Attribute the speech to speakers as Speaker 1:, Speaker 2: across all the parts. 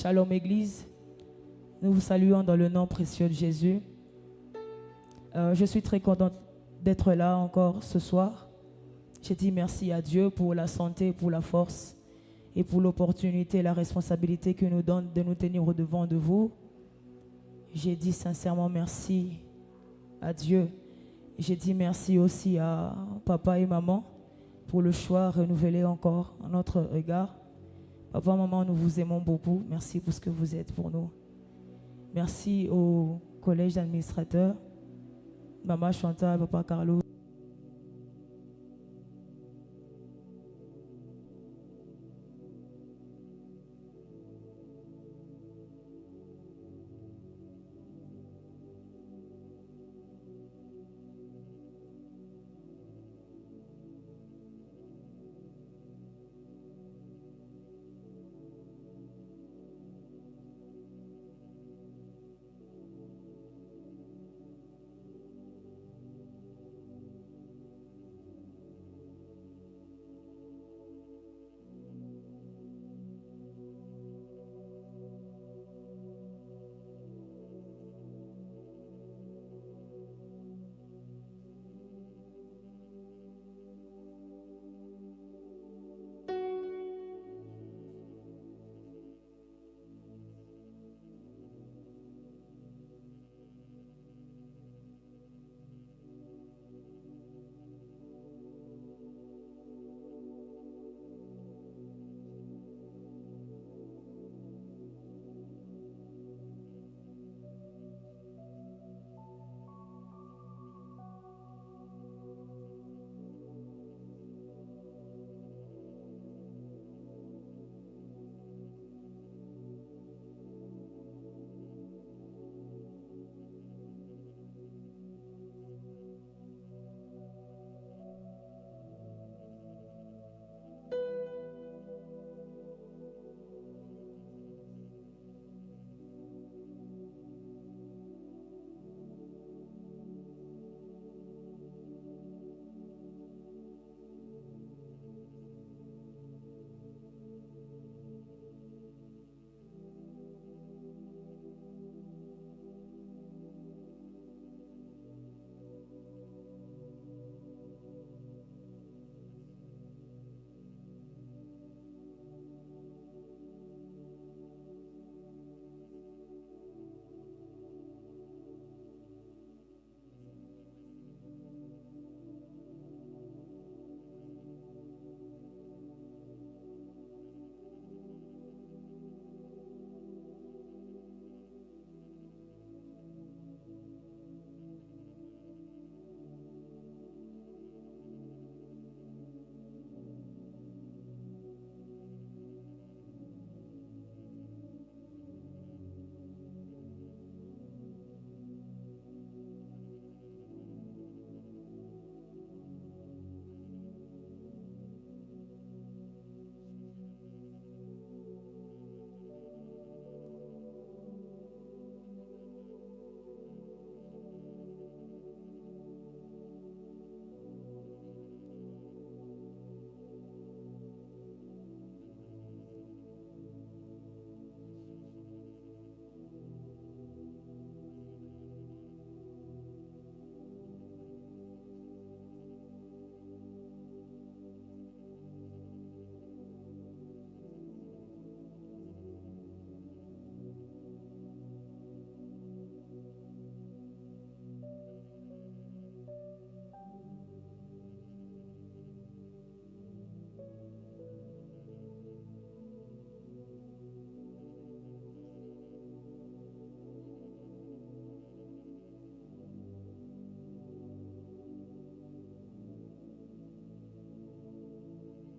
Speaker 1: Shalom Église, nous vous saluons dans le nom précieux de Jésus. Je suis très contente d'être là encore ce soir. Je dis merci à Dieu pour la santé, pour la force et pour l'opportunité et la responsabilité qu'il nous donne de nous tenir au-devant de vous. J'ai dit sincèrement merci à Dieu. J'ai dit merci aussi à papa et maman pour le choix renouvelé encore à notre regard. Papa, maman, nous vous aimons beaucoup. Merci pour ce que vous êtes pour nous. Merci au collège d'administrateurs, maman Chantal, papa Carlo.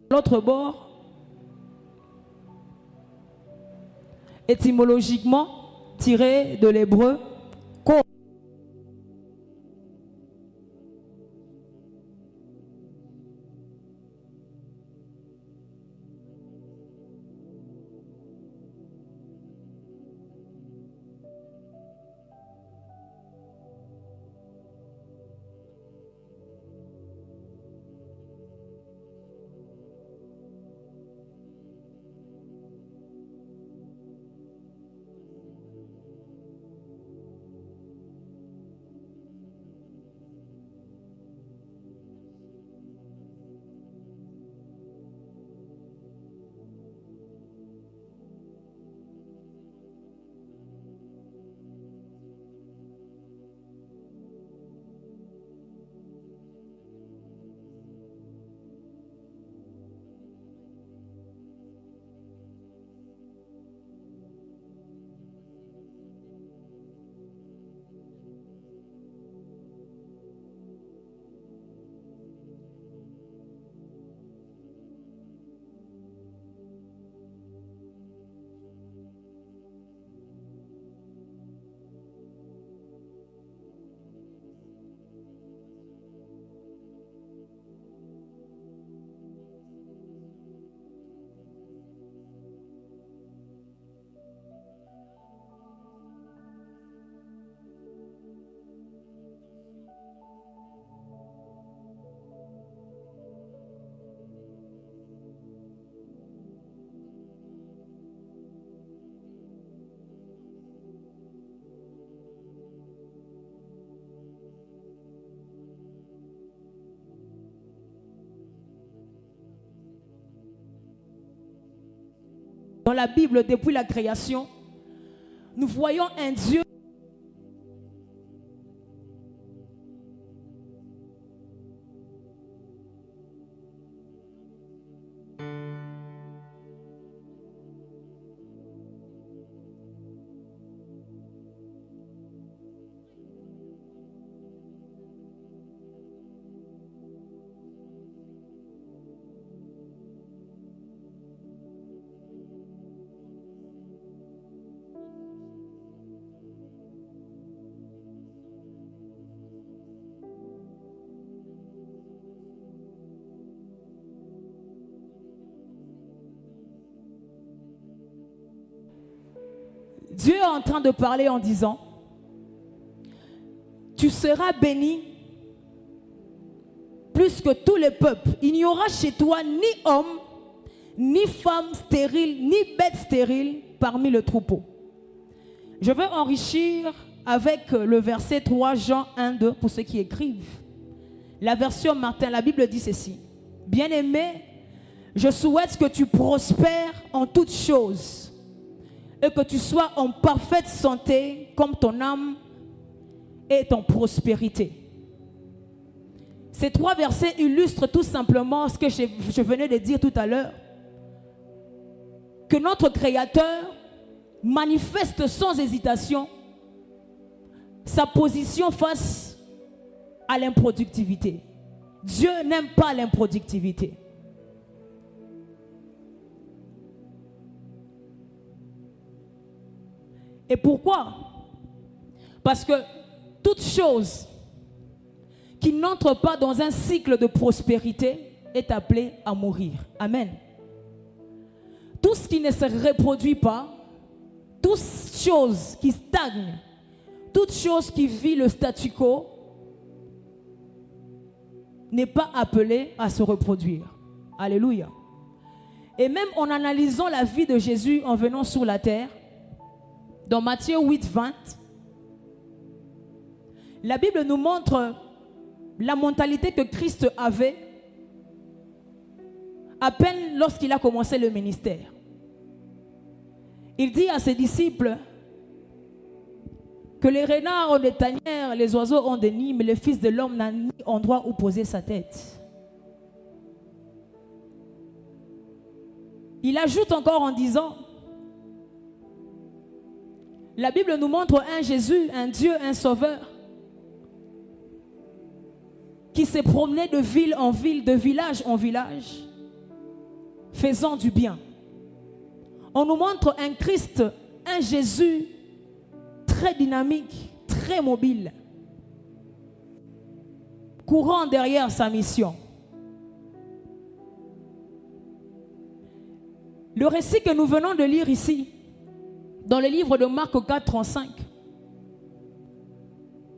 Speaker 1: L'autre bord, étymologiquement tiré de l'hébreu, ko. dans la Bible depuis la création, nous voyons un Dieu Dieu est en train de parler en disant, tu seras béni plus que tous les peuples. Il n'y aura chez toi ni homme, ni femme stérile, ni bête stérile parmi le troupeau. Je veux enrichir avec le verset 3 Jean 1, 2 pour ceux qui écrivent. La version Martin, la Bible dit ceci. Bien-aimé, je souhaite que tu prospères en toutes choses et que tu sois en parfaite santé comme ton âme est en prospérité. Ces 3 versets illustrent tout simplement ce que je venais de dire tout à l'heure. Que notre Créateur manifeste sans hésitation sa position face à l'improductivité. Dieu n'aime pas l'improductivité. Et pourquoi? Parce que toute chose qui n'entre pas dans un cycle de prospérité est appelée à mourir. Amen. Tout ce qui ne se reproduit pas, toute chose qui stagne, toute chose qui vit le statu quo n'est pas appelée à se reproduire. Alléluia. Et même en analysant la vie de Jésus en venant sur la terre, dans Matthieu 8, 20, la Bible nous montre la mentalité que Christ avait à peine lorsqu'il a commencé le ministère. Il dit à ses disciples que les renards ont des tanières, les oiseaux ont des nids, mais le Fils de l'homme n'a ni endroit où poser sa tête. Il ajoute encore en disant, la Bible nous montre un Jésus, un Dieu, un Sauveur, qui s'est promené de ville en ville, de village en village, faisant du bien. On nous montre un Christ, un Jésus très dynamique, très mobile, courant derrière sa mission. Le récit que nous venons de lire ici, dans le livre de Marc 4, 35,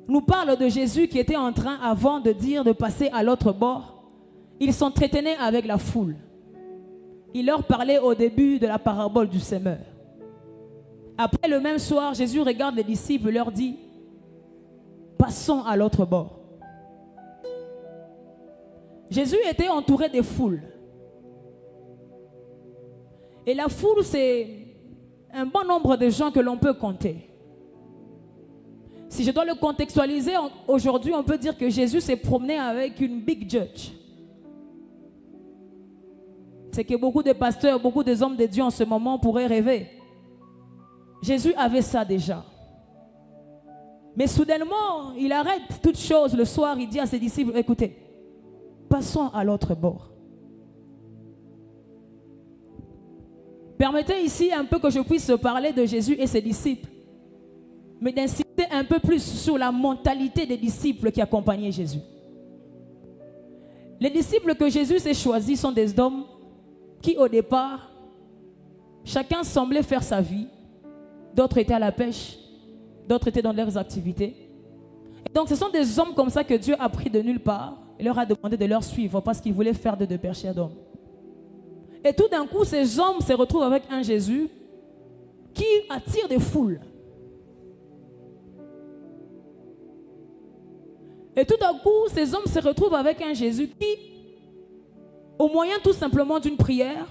Speaker 1: nous parle de Jésus qui était en train, avant de dire de passer à l'autre bord, il s'entretenait avec la foule. Il leur parlait au début de la parabole du semeur. Après le même soir, Jésus regarde les disciples et leur dit, passons à l'autre bord. Jésus était entouré des foules. Et la foule, c'est un bon nombre de gens que l'on peut compter. Si je dois le contextualiser, aujourd'hui, on peut dire que Jésus s'est promené avec une big church. C'est que beaucoup de pasteurs, beaucoup des hommes de Dieu en ce moment pourraient rêver. Jésus avait ça déjà. Mais soudainement, il arrête toute chose. Le soir, il dit à ses disciples, écoutez, passons à l'autre bord. Permettez ici un peu que je puisse parler de Jésus et ses disciples, mais d'insister un peu plus sur la mentalité des disciples qui accompagnaient Jésus. Les disciples que Jésus s'est choisis sont des hommes qui au départ, chacun semblait faire sa vie, d'autres étaient à la pêche, d'autres étaient dans leurs activités. Et donc ce sont des hommes comme ça que Dieu a pris de nulle part et leur a demandé de leur suivre parce qu'il voulait faire de pêcheurs d'hommes. Et tout d'un coup, ces hommes se retrouvent avec un Jésus qui attire des foules. Et tout d'un coup, ces hommes se retrouvent avec un Jésus qui, au moyen tout simplement d'une prière,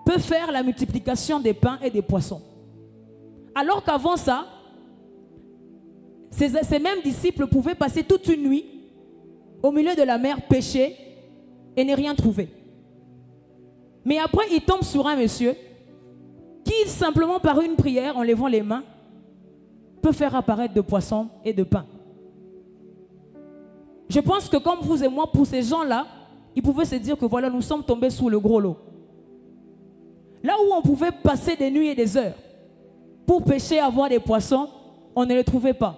Speaker 1: peut faire la multiplication des pains et des poissons. Alors qu'avant ça, ces mêmes disciples pouvaient passer toute une nuit au milieu de la mer, pêcher et ne rien trouver. Mais après, ils tombent sur un monsieur qui, simplement par une prière, en levant les mains, peut faire apparaître de poissons et de pain. Je pense que comme vous et moi, pour ces gens-là, ils pouvaient se dire que voilà, nous sommes tombés sous le gros lot. Là où on pouvait passer des nuits et des heures pour pêcher, avoir des poissons, on ne les trouvait pas.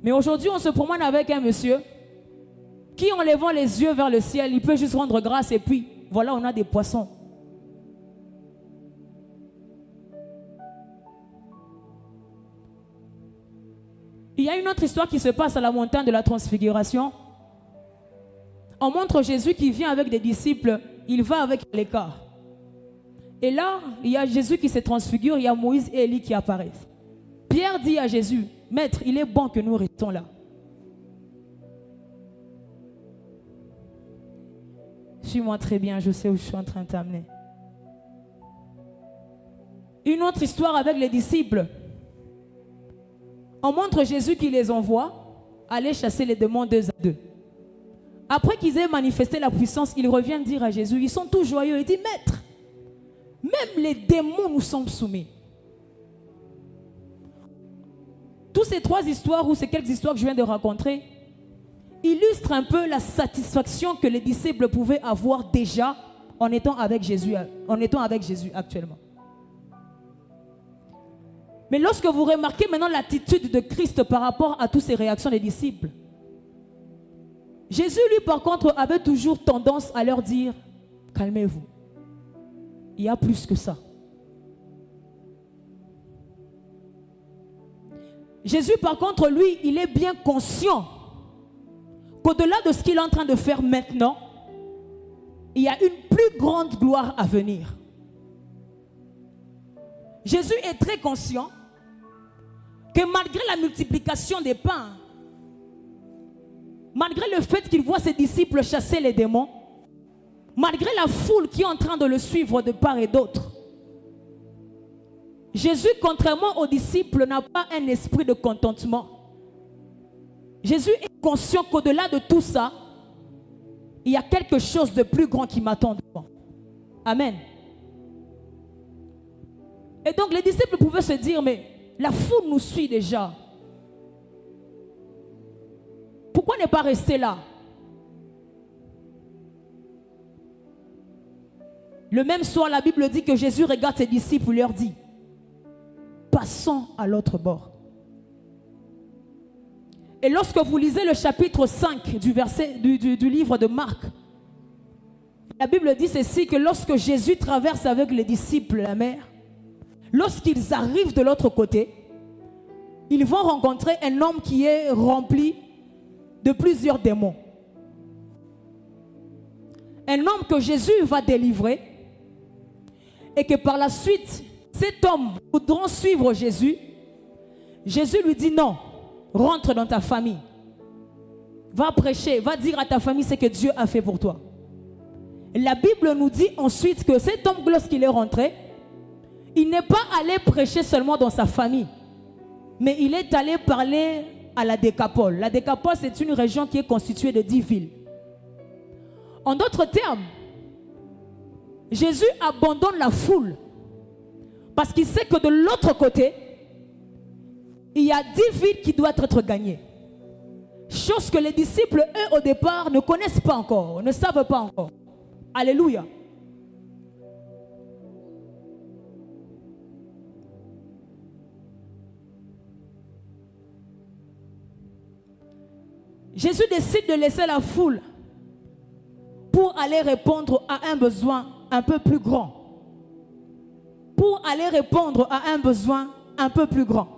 Speaker 1: Mais aujourd'hui, on se promène avec un monsieur qui, en levant les yeux vers le ciel, il peut juste rendre grâce et puis, voilà, on a des poissons. Il y a une autre histoire qui se passe à la montagne de la Transfiguration. On montre Jésus qui vient avec des disciples, il va avec l'écart. Et là, il y a Jésus qui se transfigure, il y a Moïse et Élie qui apparaissent. Pierre dit à Jésus, « Maître, il est bon que nous restons là. » Suis-moi très bien, je sais où je suis en train de t'amener. Une autre histoire avec les disciples. On montre Jésus qui les envoie aller chasser les démons 2 à 2. Après qu'ils aient manifesté la puissance, ils reviennent dire à Jésus, ils sont tous joyeux, ils disent, « Maître, même les démons nous sont soumis. » Toutes ces 3 histoires ou ces quelques histoires que je viens de raconter illustrent un peu la satisfaction que les disciples pouvaient avoir déjà en étant avec Jésus actuellement. Mais lorsque vous remarquez maintenant l'attitude de Christ par rapport à toutes ces réactions des disciples, Jésus, lui, par contre, avait toujours tendance à leur dire, « Calmez-vous, il y a plus que ça. » Jésus, par contre, lui, il est bien conscient qu'au-delà de ce qu'il est en train de faire maintenant, il y a une plus grande gloire à venir. Jésus est très conscient que malgré la multiplication des pains, malgré le fait qu'il voit ses disciples chasser les démons, malgré la foule qui est en train de le suivre de part et d'autre, Jésus, contrairement aux disciples, n'a pas un esprit de contentement. Jésus est conscient qu'au-delà de tout ça, il y a quelque chose de plus grand qui m'attend devant. Amen. Et donc les disciples pouvaient se dire, mais la foule nous suit déjà. Pourquoi ne pas rester là? Le même soir, la Bible dit que Jésus regarde ses disciples et leur dit, passons à l'autre bord. Et lorsque vous lisez le chapitre 5 du livre de Marc, la Bible dit ceci, que lorsque Jésus traverse avec les disciples la mer, lorsqu'ils arrivent de l'autre côté, ils vont rencontrer un homme qui est rempli de plusieurs démons. Un homme que Jésus va délivrer et que par la suite, cet homme voudra suivre Jésus. Jésus lui dit non, rentre dans ta famille. Va prêcher, va dire à ta famille ce que Dieu a fait pour toi. La Bible nous dit ensuite que cet homme, lorsqu'il est rentré, il n'est pas allé prêcher seulement dans sa famille, mais il est allé parler à la Décapole. La Décapole, c'est une région qui est constituée de 10 villes. En d'autres termes, Jésus abandonne la foule parce qu'il sait que de l'autre côté, il y a 10 villes qui doivent être gagnées. Chose que les disciples, eux, au départ, ne connaissent pas encore, ne savent pas encore. Alléluia. Jésus décide de laisser la foule pour aller répondre à un besoin un peu plus grand. Pour aller répondre à un besoin un peu plus grand.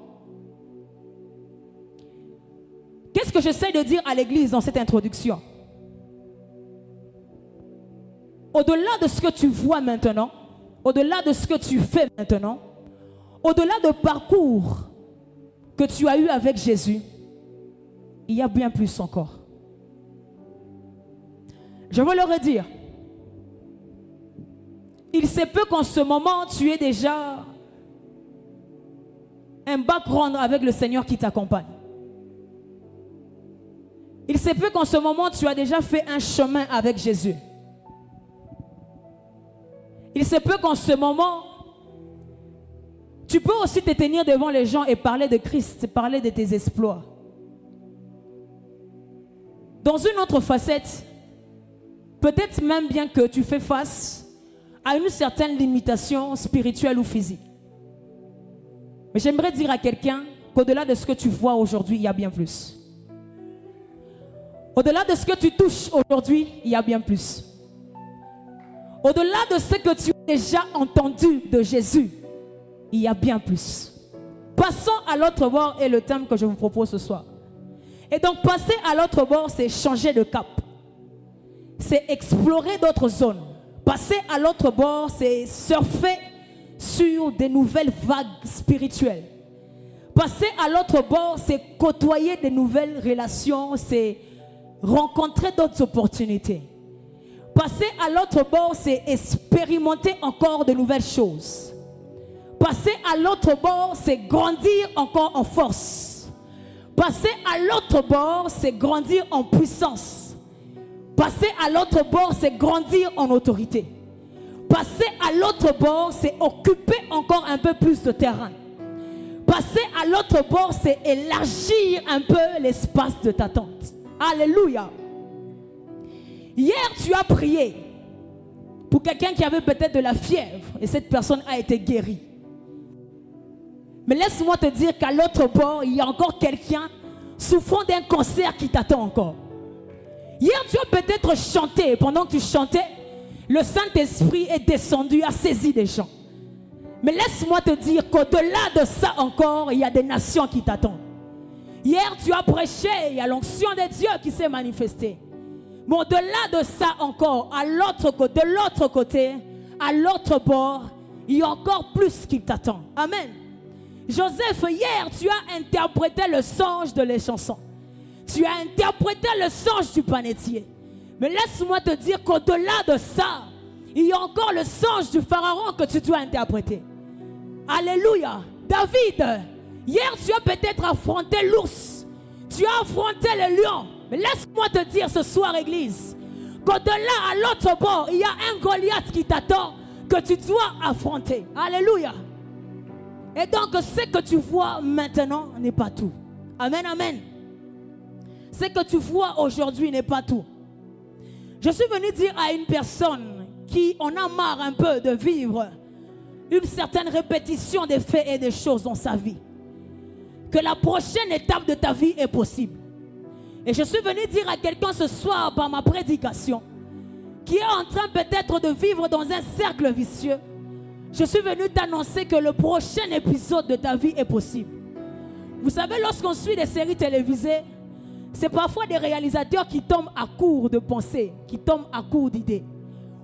Speaker 1: Qu'est-ce que j'essaie de dire à l'église dans cette introduction? Au-delà de ce que tu vois maintenant, au-delà de ce que tu fais maintenant, au-delà du parcours que tu as eu avec Jésus, il y a bien plus encore. Je veux le redire. Il se peut qu'en ce moment, tu aies déjà un background avec le Seigneur qui t'accompagne. Il se peut qu'en ce moment, tu as déjà fait un chemin avec Jésus. Il se peut qu'en ce moment, tu peux aussi te tenir devant les gens et parler de Christ, parler de tes exploits. Dans une autre facette, peut-être même bien que tu fais face à une certaine limitation spirituelle ou physique. Mais j'aimerais dire à quelqu'un qu'au-delà de ce que tu vois aujourd'hui, il y a bien plus. Au-delà de ce que tu touches aujourd'hui, il y a bien plus. Au-delà de ce que tu as déjà entendu de Jésus, il y a bien plus. Passons à l'autre bord est le thème que je vous propose ce soir. Et donc passer à l'autre bord, c'est changer de cap. C'est explorer d'autres zones. Passer à l'autre bord, c'est surfer sur des nouvelles vagues spirituelles. Passer à l'autre bord, c'est côtoyer des nouvelles relations, c'est rencontrer d'autres opportunités. Passer à l'autre bord, c'est expérimenter encore de nouvelles choses. Passer à l'autre bord, c'est grandir encore en force. Passer à l'autre bord, c'est grandir en puissance. Passer à l'autre bord, c'est grandir en autorité. Passer à l'autre bord, c'est occuper encore un peu plus de terrain. Passer à l'autre bord, c'est élargir un peu l'espace de ta tente. Alléluia. Hier, tu as prié pour quelqu'un qui avait peut-être de la fièvre et cette personne a été guérie. Mais laisse-moi te dire qu'à l'autre bord, il y a encore quelqu'un souffrant d'un cancer qui t'attend encore. Hier, tu as peut-être chanté. Pendant que tu chantais, le Saint-Esprit est descendu, a saisi des gens. Mais laisse-moi te dire qu'au-delà de ça encore, il y a des nations qui t'attendent. Hier, tu as prêché, il y a l'onction de Dieu qui s'est manifestée. Mais au-delà de ça encore, de l'autre côté, à l'autre bord, il y a encore plus qui t'attend. Amen. Joseph, hier, tu as interprété le songe de les chansons. Tu as interprété le songe du panetier. Mais laisse-moi te dire qu'au-delà de ça, il y a encore le songe du pharaon que tu dois interpréter. Alléluia. David, hier, tu as peut-être affronté l'ours. Tu as affronté le lion. Mais laisse-moi te dire ce soir, église, qu'au-delà, à l'autre bord, il y a un Goliath qui t'attend, que tu dois affronter. Alléluia. Et donc, ce que tu vois maintenant n'est pas tout. Amen, amen. Ce que tu vois aujourd'hui n'est pas tout. Je suis venu dire à une personne qui en a marre un peu de vivre une certaine répétition des faits et des choses dans sa vie, que la prochaine étape de ta vie est possible. Et je suis venu dire à quelqu'un ce soir par ma prédication, qui est en train peut-être de vivre dans un cercle vicieux, je suis venu t'annoncer que le prochain épisode de ta vie est possible. Vous savez, lorsqu'on suit des séries télévisées, c'est parfois des réalisateurs qui tombent à court de pensées, qui tombent à court d'idées.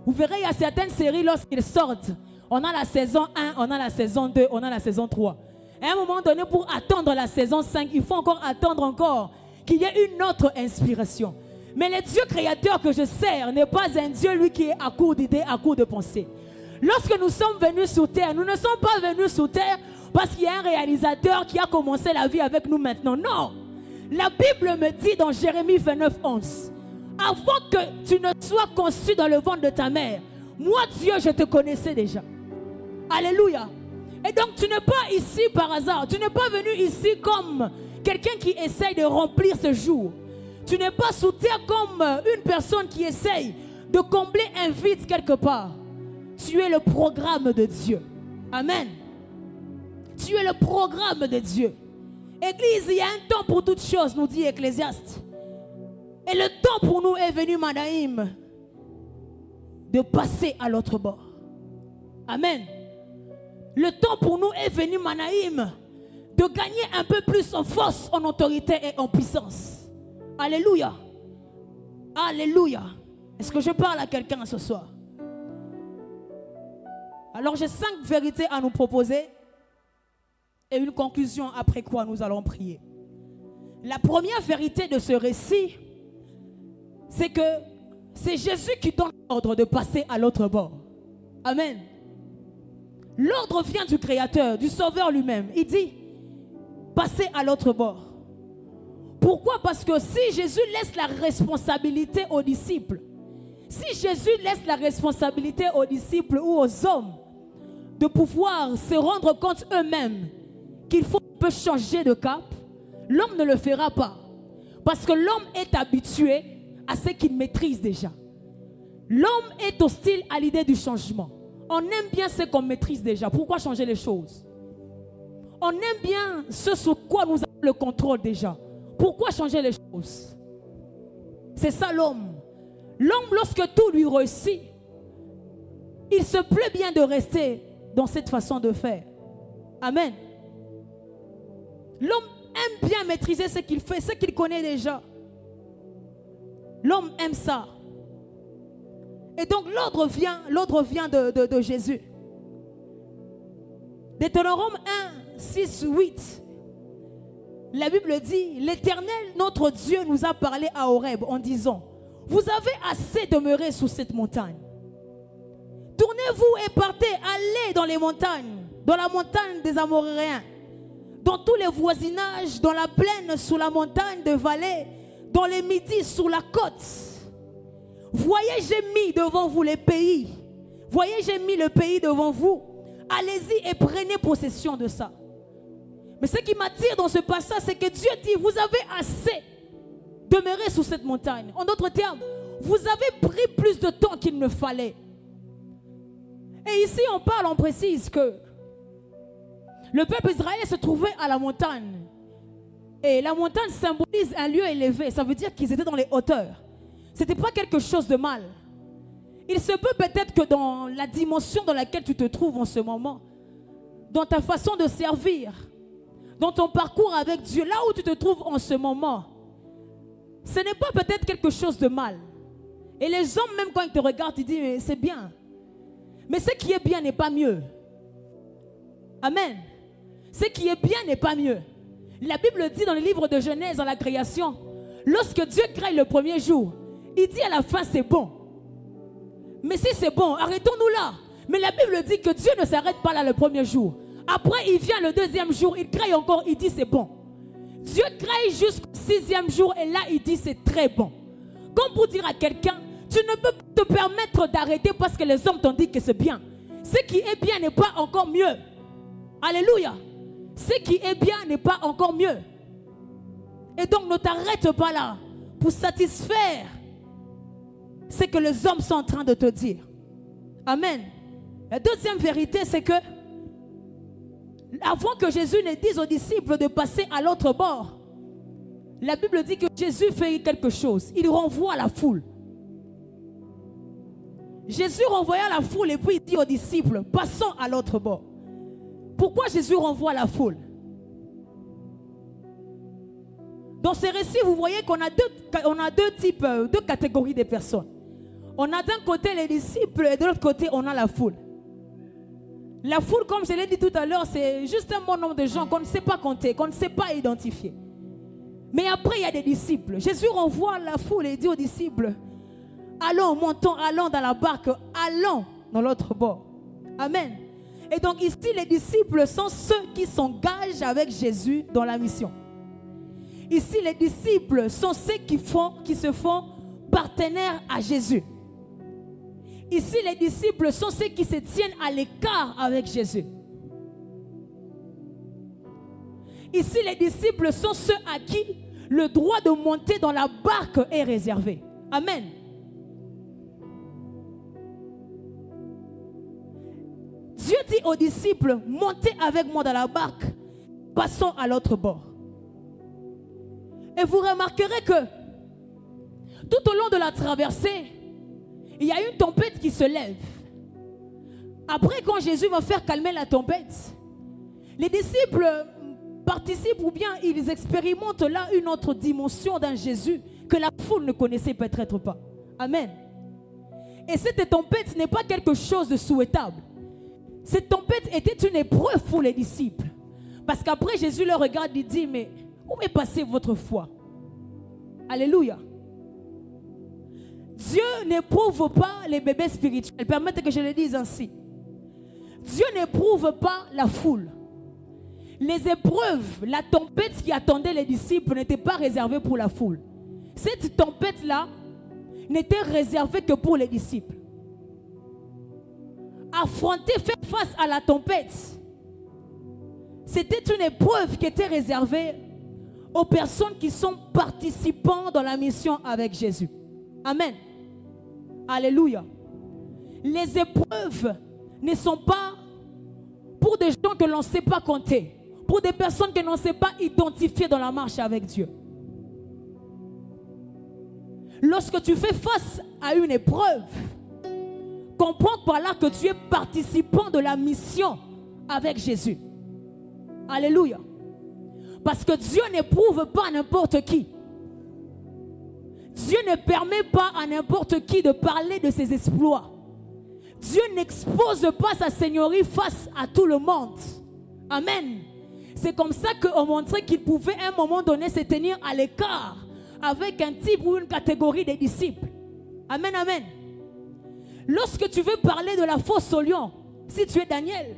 Speaker 1: Vous verrez, il y a certaines séries, lorsqu'ils sortent, on a la saison 1, on a la saison 2, on a la saison 3. À un moment donné, pour attendre la saison 5, il faut encore attendre encore qu'il y ait une autre inspiration. Mais le Dieu créateur que je sers n'est pas un Dieu, lui, qui est à court d'idées, à court de pensées. Lorsque nous sommes venus sur terre, nous ne sommes pas venus sur terre parce qu'il y a un réalisateur qui a commencé la vie avec nous maintenant. Non. La Bible me dit dans Jérémie 29, 11, avant que tu ne sois conçu dans le ventre de ta mère, moi Dieu, je te connaissais déjà. Alléluia. Et donc tu n'es pas ici par hasard. Tu n'es pas venu ici comme quelqu'un qui essaye de remplir ce jour. Tu n'es pas sous terre comme une personne qui essaye de combler un vide quelque part. Tu es le programme de Dieu. Amen. Tu es le programme de Dieu. Église, il y a un temps pour toutes choses, nous dit Ecclésiaste. Et le temps pour nous est venu, Manaïm, de passer à l'autre bord. Amen. Le temps pour nous est venu, Manaïm, de gagner un peu plus en force, en autorité et en puissance. Alléluia. Alléluia. Est-ce que je parle à quelqu'un ce soir? Alors j'ai 5 vérités à nous proposer et une conclusion après quoi nous allons prier. La première vérité de ce récit, c'est que c'est Jésus qui donne l'ordre de passer à l'autre bord. Amen. L'ordre vient du Créateur, du Sauveur lui-même. Il dit, passez à l'autre bord. Pourquoi? Parce que si Jésus laisse la responsabilité aux disciples, si Jésus laisse la responsabilité aux disciples ou aux hommes de pouvoir se rendre compte eux-mêmes qu'il faut un peu changer de cap, l'homme ne le fera pas. Parce que l'homme est habitué à ce qu'il maîtrise déjà. L'homme est hostile à l'idée du changement. On aime bien ce qu'on maîtrise déjà. Pourquoi changer les choses? On aime bien ce sur quoi nous avons le contrôle déjà. Pourquoi changer les choses? C'est ça l'homme. L'homme, lorsque tout lui réussit, il se plaît bien de rester dans cette façon de faire. Amen. L'homme aime bien maîtriser ce qu'il fait, ce qu'il connaît déjà. L'homme aime ça. Et donc l'ordre vient de Jésus. Deutéronome 1, 6, 8. La Bible dit, l'Éternel, notre Dieu, nous a parlé à Horeb en disant, vous avez assez demeuré sous cette montagne. Tournez-vous et partez, allez dans les montagnes, dans la montagne des Amoréens, dans tous les voisinages, dans la plaine, sous la montagne de vallée, dans les midis, sur la côte. Voyez, j'ai mis devant vous les pays. Voyez, j'ai mis le pays devant vous. Allez-y et prenez possession de ça. Mais ce qui m'attire dans ce passage, c'est que Dieu dit, vous avez assez demeuré sous cette montagne. En d'autres termes, vous avez pris plus de temps qu'il ne fallait. Et ici, on précise que le peuple israélien se trouvait à la montagne. Et la montagne symbolise un lieu élevé. Ça veut dire qu'ils étaient dans les hauteurs. Ce n'était pas quelque chose de mal. Il se peut peut-être que dans la dimension dans laquelle tu te trouves en ce moment, dans ta façon de servir, dans ton parcours avec Dieu, là où tu te trouves en ce moment, ce n'est pas peut-être quelque chose de mal. Et les hommes, même quand ils te regardent, ils disent, mais c'est bien. Mais ce qui est bien n'est pas mieux. Amen. Ce qui est bien n'est pas mieux. La Bible dit dans le livre de Genèse, dans la création, lorsque Dieu crée le premier jour, il dit à la fin, c'est bon. Mais si c'est bon, arrêtons-nous là. Mais la Bible dit que Dieu ne s'arrête pas là le premier jour. Après, il vient le deuxième jour, il crée encore, il dit c'est bon. Dieu crée jusqu'au sixième jour et là, il dit c'est très bon. Comme pour dire à quelqu'un, tu ne peux pas te permettre d'arrêter parce que les hommes t'ont dit que c'est bien. Ce qui est bien n'est pas encore mieux. Alléluia. Ce qui est bien n'est pas encore mieux. Et donc, ne t'arrête pas là pour satisfaire ce que les hommes sont en train de te dire. Amen. La deuxième vérité, c'est que avant que Jésus ne dise aux disciples de passer à l'autre bord, la Bible dit que Jésus fait quelque chose. Il renvoie la foule. Jésus renvoya la foule et puis il dit aux disciples, passons à l'autre bord. Pourquoi Jésus renvoie la foule? Dans ce récit, vous voyez qu'on a deux catégories de personnes. On a d'un côté les disciples et de l'autre côté, on a la foule. La foule, comme je l'ai dit tout à l'heure, c'est juste un bon nombre de gens qu'on ne sait pas compter, qu'on ne sait pas identifier. Mais après, il y a des disciples. Jésus renvoie la foule et dit aux disciples, allons, montons, allons dans la barque, allons dans l'autre bord. Amen. Et donc ici, les disciples sont ceux qui s'engagent avec Jésus dans la mission. Ici, les disciples sont ceux qui se font partenaires à Jésus. Ici, les disciples sont ceux qui se tiennent à l'écart avec Jésus. Ici, les disciples sont ceux à qui le droit de monter dans la barque est réservé. Amen. Dieu dit aux disciples, montez avec moi dans la barque, passons à l'autre bord. Et vous remarquerez que tout au long de la traversée, il y a une tempête qui se lève. Après, quand Jésus va faire calmer la tempête, les disciples participent ou bien ils expérimentent là une autre dimension d'un Jésus que la foule ne connaissait peut-être pas. Amen. Et cette tempête n'est pas quelque chose de souhaitable. Cette tempête était une épreuve pour les disciples. Parce qu'après Jésus leur regarde et dit, mais où est passée votre foi? Alléluia. Dieu n'éprouve pas les bébés spirituels. Permettez que je le dise ainsi. Dieu n'éprouve pas la foule. Les épreuves, la tempête qui attendait les disciples n'était pas réservée pour la foule. Cette tempête-là n'était réservée que pour les disciples. Affronter, faire face à la tempête, c'était une épreuve qui était réservée aux personnes qui sont participants dans la mission avec Jésus. Amen. Alléluia. Les épreuves ne sont pas pour des gens que l'on ne sait pas compter, pour des personnes que l'on ne sait pas identifier dans la marche avec Dieu. Lorsque tu fais face à une épreuve, comprends par là que tu es participant de la mission avec Jésus. Alléluia. Parce que Dieu n'éprouve pas n'importe qui. Dieu ne permet pas à n'importe qui de parler de ses exploits. Dieu n'expose pas sa seigneurie face à tout le monde. Amen. C'est comme ça qu'on montrait qu'il pouvait à un moment donné se tenir à l'écart avec un type ou une catégorie de disciples. Amen, amen. Lorsque tu veux parler de la fosse au lion, si tu es Daniel,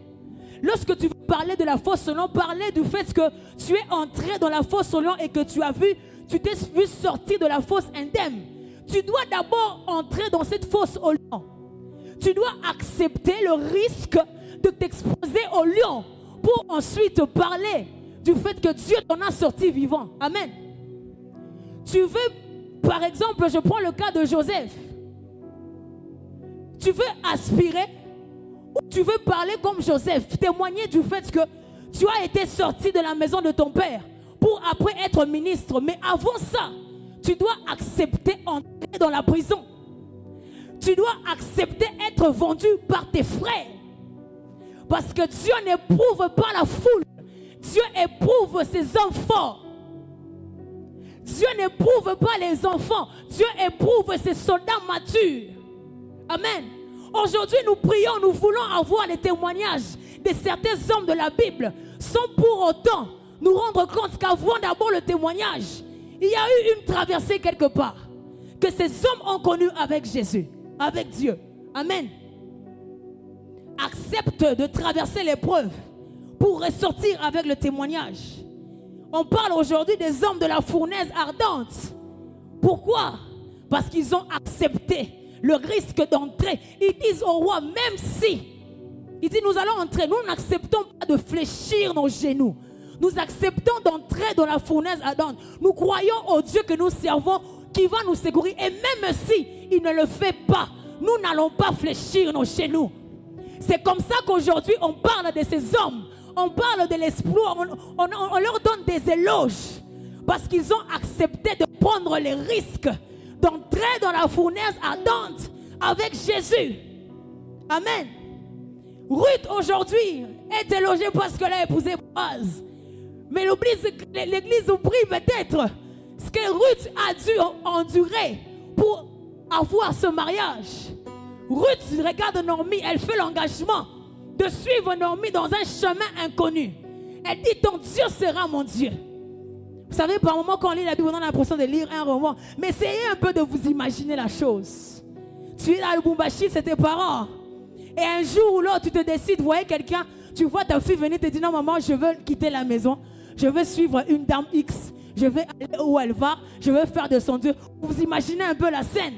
Speaker 1: lorsque tu veux parler de la fosse au lion, parler du fait que tu es entré dans la fosse au lion et que tu t'es vu sortir de la fosse indemne. Tu dois d'abord entrer dans cette fosse au lion. Tu dois accepter le risque de t'exposer au lion pour ensuite parler du fait que Dieu t'en a sorti vivant. Amen. Tu veux, par exemple, je prends le cas de Joseph. Tu veux aspirer ou tu veux parler comme Joseph, témoigner du fait que tu as été sorti de la maison de ton père pour après être ministre. Mais avant ça, tu dois accepter entrer dans la prison. Tu dois accepter être vendu par tes frères. Parce que Dieu n'éprouve pas la foule. Dieu éprouve ses enfants. Dieu n'éprouve pas les enfants. Dieu éprouve ses soldats matures. Amen. Aujourd'hui, nous prions, nous voulons avoir les témoignages de certains hommes de la Bible, sans pour autant nous rendre compte qu'avant d'abord le témoignage, il y a eu une traversée quelque part, que ces hommes ont connu avec Jésus, avec Dieu. Amen. Accepte de traverser l'épreuve pour ressortir avec le témoignage. On parle aujourd'hui des hommes de la fournaise ardente. Pourquoi? Parce qu'ils ont accepté le risque d'entrer. Ils disent au roi, même si, il dit, nous allons entrer, nous n'acceptons pas de fléchir nos genoux. Nous acceptons d'entrer dans la fournaise ardente. Nous croyons au Dieu que nous servons, qui va nous secourir. Et même si il ne le fait pas, nous n'allons pas fléchir nos genoux. C'est comme ça qu'aujourd'hui on parle de ces hommes. On parle de l'exploit. On leur donne des éloges. Parce qu'ils ont accepté de prendre les risques d'entrer dans la fournaise ardente avec Jésus. Amen. Ruth aujourd'hui est élogée parce qu'elle a épousé Boaz. Mais l'église oublie peut-être ce que Ruth a dû endurer pour avoir ce mariage. Ruth regarde Naomi, elle fait l'engagement de suivre Naomi dans un chemin inconnu. Elle dit, ton Dieu sera mon Dieu. Vous savez, par moment, quand on lit la Bible, on a l'impression de lire un roman. Mais essayez un peu de vous imaginer la chose. Tu es à Lubumbashi, c'est tes parents. Et un jour ou l'autre, tu te décides, vous voyez quelqu'un, tu vois ta fille venir te dire, non maman, je veux quitter la maison. Je veux suivre une dame X. Je vais aller où elle va. Je veux faire de son Dieu. Vous imaginez un peu la scène.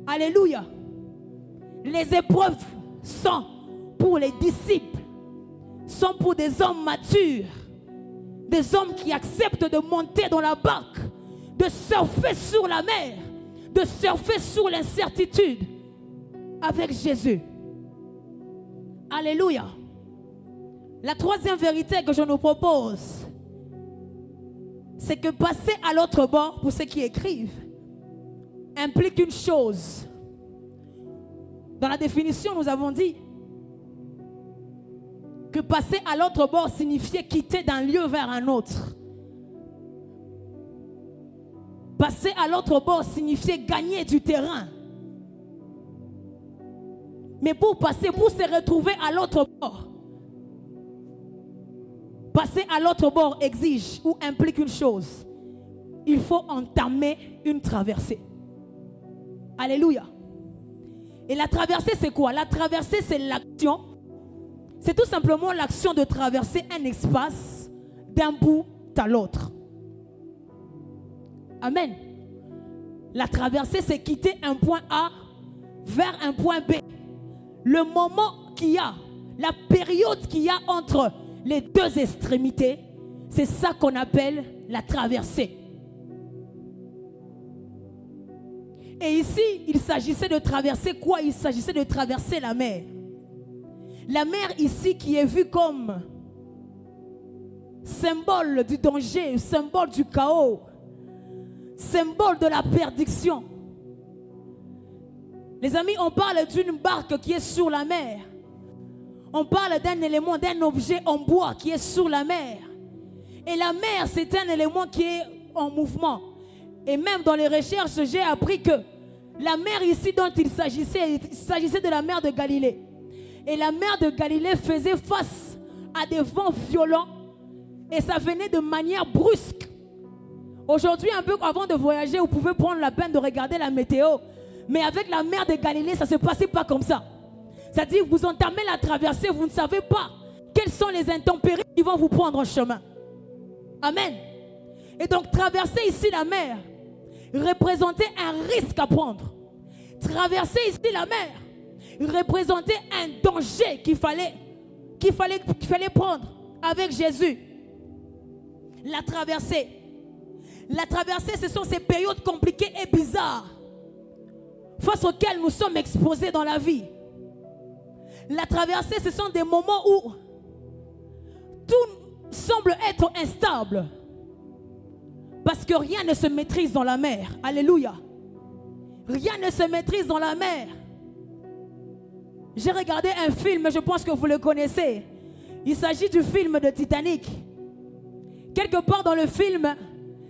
Speaker 1: Alléluia. Les épreuves sont pour les disciples. Sont pour des hommes matures. Des hommes qui acceptent de monter dans la barque. De surfer sur la mer. De surfer sur l'incertitude. Avec Jésus. Alléluia. La troisième vérité que je nous propose, c'est que passer à l'autre bord, pour ceux qui écrivent, implique une chose. Dans la définition, nous avons dit que passer à l'autre bord signifiait quitter d'un lieu vers un autre. Passer à l'autre bord signifiait gagner du terrain. Mais pour passer, pour se retrouver à l'autre bord, passer à l'autre bord exige ou implique une chose. Il faut entamer une traversée. Alléluia. Et la traversée, c'est quoi? La traversée, c'est l'action c'est tout simplement l'action de traverser un espace d'un bout à l'autre. Amen. La traversée, c'est quitter un point A vers un point B. Le moment qu'il y a, la période qu'il y a entre les deux extrémités, c'est ça qu'on appelle la traversée. Et ici, il s'agissait de traverser quoi? Il s'agissait de traverser la mer. La mer ici qui est vue comme symbole du danger, symbole du chaos, symbole de la perdition. Les amis, on parle d'une barque qui est sur la mer. On parle d'un élément, d'un objet en bois qui est sur la mer. Et la mer, c'est un élément qui est en mouvement. Et même dans les recherches, j'ai appris que la mer ici dont il s'agissait de la mer de Galilée. Et la mer de Galilée faisait face à des vents violents. Et ça venait de manière brusque. Aujourd'hui, un peu avant de voyager, vous pouvez prendre la peine de regarder la météo. Mais avec la mer de Galilée, ça ne se passait pas comme ça. C'est-à-dire, vous entamez la traversée, vous ne savez pas quelles sont les intempéries qui vont vous prendre en chemin. Amen. Et donc, traverser ici la mer représentait un risque à prendre. Traverser ici la mer représentait un danger qu'il fallait prendre avec Jésus. La traversée, ce sont ces périodes compliquées et bizarres face auxquelles nous sommes exposés dans la vie. La traversée, ce sont des moments où tout semble être instable. Parce que rien ne se maîtrise dans la mer. Alléluia. Rien ne se maîtrise dans la mer. J'ai regardé un film, je pense que vous le connaissez. Il s'agit du film de Titanic. Quelque part dans le film,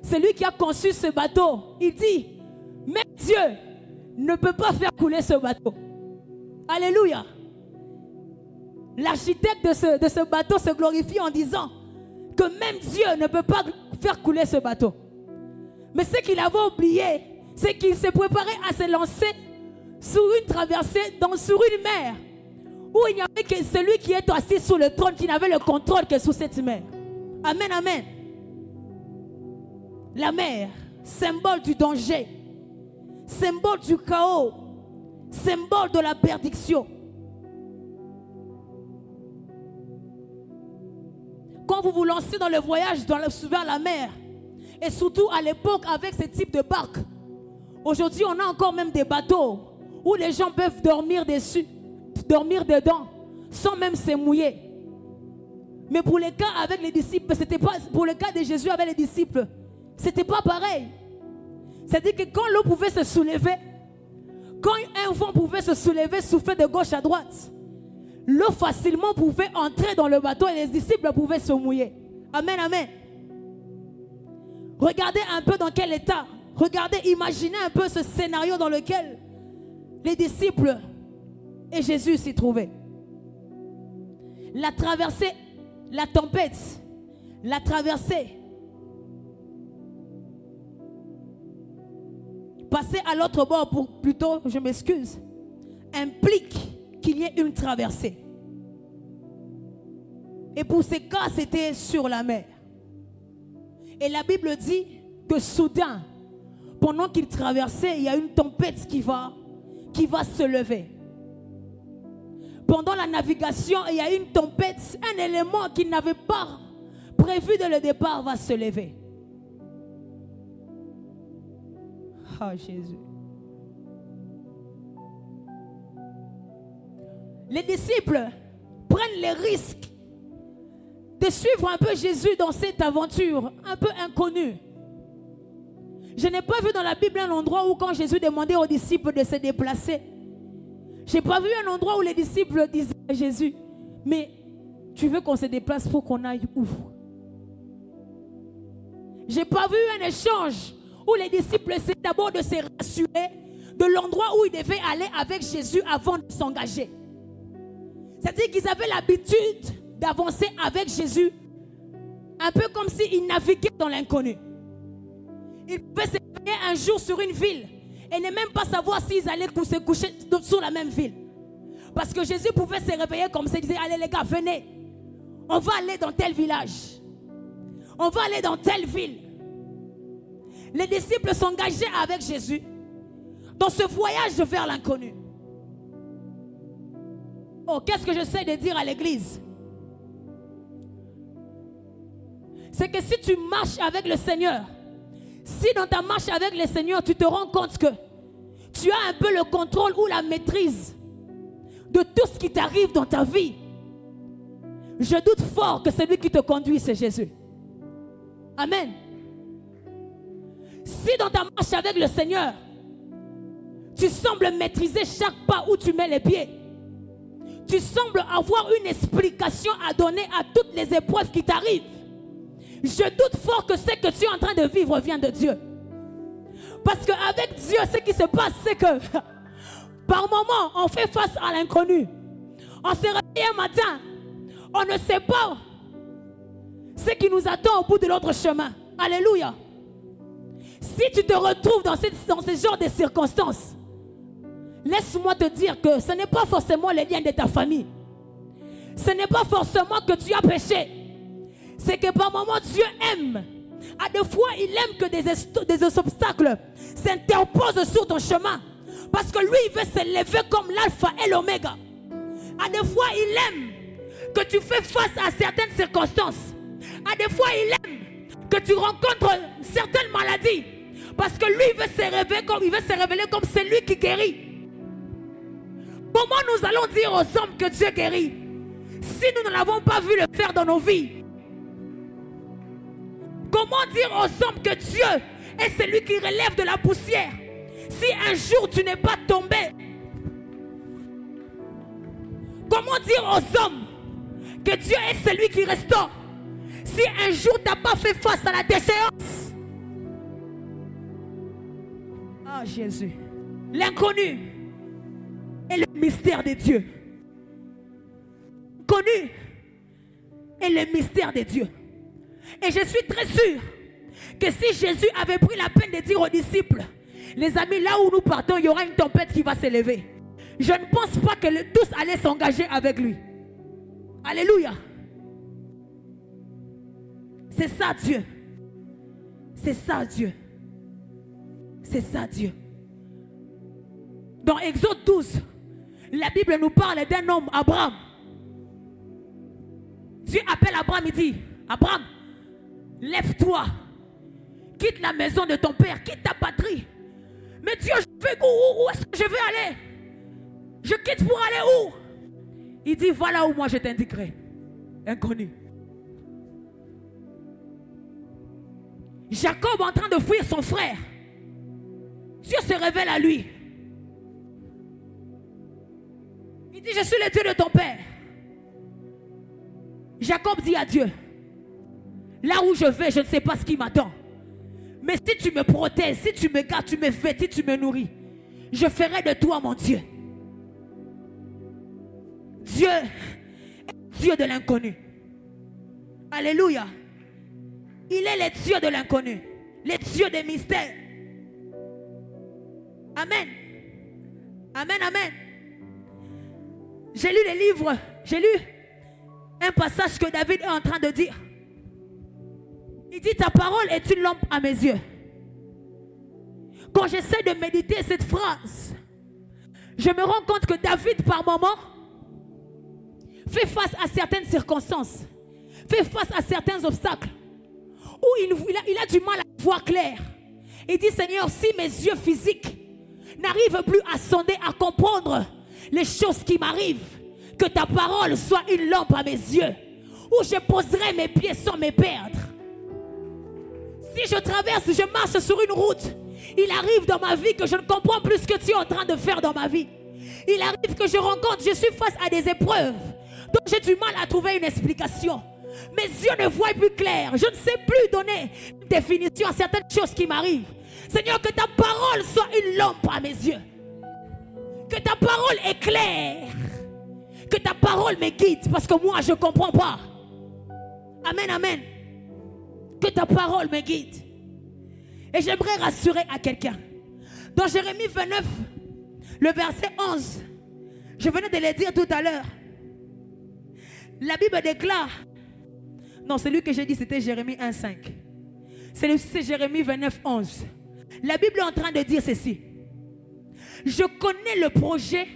Speaker 1: c'est lui qui a conçu ce bateau. Il dit, même Dieu ne peut pas faire couler ce bateau. Alléluia. L'architecte de ce bateau se glorifie en disant que même Dieu ne peut pas faire couler ce bateau. Mais ce qu'il avait oublié, c'est qu'il se préparait à se lancer sur une traversée, sur une mer, où il n'y avait que celui qui est assis sur le trône, qui n'avait le contrôle que sur cette mer. Amen, amen. La mer, symbole du danger, symbole du chaos, symbole de la perdition. Quand vous vous lancez dans le voyage vers la mer, et surtout à l'époque avec ce type de barque, aujourd'hui on a encore même des bateaux où les gens peuvent dormir dessus, dormir dedans, sans même se mouiller. Mais pour les cas avec les disciples, c'était pas, pour le cas de Jésus avec les disciples, c'était pas pareil. C'est-à-dire que quand l'eau pouvait se soulever, quand un vent pouvait se soulever, souffler de gauche à droite, l'eau facilement pouvait entrer dans le bateau et les disciples pouvaient se mouiller. Amen, amen. Regardez un peu dans quel état. Regardez, imaginez un peu ce scénario dans lequel les disciples et Jésus s'y trouvaient. La traversée, la tempête, la traversée. Passer à l'autre bord, plutôt, je m'excuse, implique qu'il y ait une traversée. Et pour ces cas, c'était sur la mer. Et la Bible dit que soudain, pendant qu'ils traversaient, il y a une tempête qui va se lever. Pendant la navigation, il y a une tempête, un élément qu'ils n'avaient pas prévu dès le départ va se lever. Ah, Jésus. Les disciples prennent les risques de suivre un peu Jésus dans cette aventure un peu inconnue. Je n'ai pas vu dans la Bible un endroit où quand Jésus demandait aux disciples de se déplacer, je n'ai pas vu un endroit où les disciples disaient à Jésus, mais tu veux qu'on se déplace pour qu'on aille où? Je n'ai pas vu un échange où les disciples essaient d'abord de se rassurer de l'endroit où ils devaient aller avec Jésus avant de s'engager. C'est-à-dire qu'ils avaient l'habitude d'avancer avec Jésus, un peu comme s'ils naviguaient dans l'inconnu. Ils pouvaient se réveiller un jour sur une ville et ne même pas savoir s'ils allaient se coucher sur la même ville. Parce que Jésus pouvait se réveiller comme ça. Il disait, allez les gars, venez. On va aller dans tel village. On va aller dans telle ville. Les disciples s'engageaient avec Jésus dans ce voyage vers l'inconnu. Oh, qu'est-ce que j'essaie de dire à l'église? C'est que si tu marches avec le Seigneur, si dans ta marche avec le Seigneur, tu te rends compte que tu as un peu le contrôle ou la maîtrise de tout ce qui t'arrive dans ta vie, je doute fort que celui qui te conduit, c'est Jésus. Amen. Si dans ta marche avec le Seigneur, tu sembles maîtriser chaque pas où tu mets les pieds, tu sembles avoir une explication à donner à toutes les épreuves qui t'arrivent, je doute fort que ce que tu es en train de vivre vient de Dieu. Parce qu'avec Dieu, ce qui se passe, c'est que par moments, on fait face à l'inconnu. On se réveille un matin, on ne sait pas ce qui nous attend au bout de l'autre chemin. Alléluia. Si tu te retrouves dans ce genre de circonstances, laisse-moi te dire que ce n'est pas forcément les liens de ta famille. Ce n'est pas forcément que tu as péché. C'est que par moments, Dieu aime. À des fois, il aime que des obstacles s'interposent sur ton chemin. Parce que lui, il veut s'élever comme l'alpha et l'oméga. À des fois, il aime que tu fais face à certaines circonstances. À des fois, il aime que tu rencontres certaines maladies. Parce que lui, il veut se révéler comme celui qui guérit. Comment nous allons dire aux hommes que Dieu guérit si nous ne l'avons pas vu le faire dans nos vies? Comment dire aux hommes que Dieu est celui qui relève de la poussière si un jour tu n'es pas tombé? Comment dire aux hommes que Dieu est celui qui restaure si un jour tu n'as pas fait face à la déchéance? Ah Jésus, l'inconnu est le mystère de Dieu. Connu est le mystère de Dieu. Et je suis très sûr que si Jésus avait pris la peine de dire aux disciples, les amis, là où nous partons, il y aura une tempête qui va s'élever, je ne pense pas que tous allaient s'engager avec lui. Alléluia. C'est ça Dieu. C'est ça Dieu. C'est ça Dieu. Dans Exode 12, la Bible nous parle d'un homme, Abraham. Dieu appelle Abraham, il dit, Abraham, lève-toi, quitte la maison de ton père, quitte ta patrie. Mais Dieu, où est-ce que je vais aller? Je quitte pour aller où? Il dit, voilà où moi je t'indiquerai. Inconnu. Jacob en train de fuir son frère. Dieu se révèle à lui. Il dit, je suis le Dieu de ton père. Jacob dit à Dieu, là où je vais, je ne sais pas ce qui m'attend. Mais si tu me protèges, si tu me gardes, tu me vêtis, tu me nourris, je ferai de toi mon Dieu. Dieu est Dieu de l'inconnu. Alléluia. Il est le Dieu de l'inconnu, le Dieu des mystères. Amen. Amen, amen. J'ai lu les livres, j'ai lu un passage que David est en train de dire. Il dit, ta parole est une lampe à mes yeux. Quand j'essaie de méditer cette phrase, je me rends compte que David, par moment, fait face à certaines circonstances, fait face à certains obstacles, où il a du mal à voir clair. Il dit, Seigneur, si mes yeux physiques n'arrivent plus à sonder, à comprendre les choses qui m'arrivent, que ta parole soit une lampe à mes yeux, où je poserai mes pieds sans me perdre. Si je traverse, je marche sur une route, il arrive dans ma vie que je ne comprends plus ce que tu es en train de faire dans ma vie. Il arrive que je suis face à des épreuves dont j'ai du mal à trouver une explication. Mes yeux ne voient plus clair. Je ne sais plus donner une définition à certaines choses qui m'arrivent. Seigneur, que ta parole soit une lampe à mes yeux. Que ta parole éclaire. Que ta parole me guide, parce que moi je ne comprends pas. Amen, amen. Que ta parole me guide. Et j'aimerais rassurer à quelqu'un. Dans Jérémie 29, le verset 11, Je venais de le dire tout à l'heure. La Bible déclare, non, celui que j'ai dit c'était Jérémie 1,5. C'est Jérémie 29,11. La Bible est en train de dire ceci. Je connais le projet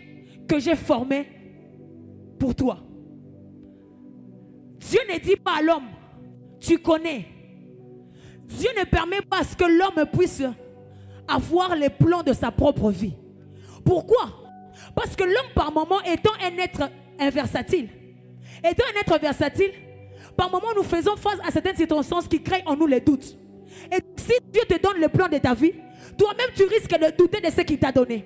Speaker 1: que j'ai formé pour toi. Dieu ne dit pas à l'homme, tu connais. Dieu ne permet pas à ce que l'homme puisse avoir les plans de sa propre vie. Pourquoi? Parce que l'homme par moment étant un être inversatile, par moment nous faisons face à certaines circonstances qui créent en nous les doutes. Et si Dieu te donne le plan de ta vie, toi-même tu risques de douter de ce qu'il t'a donné.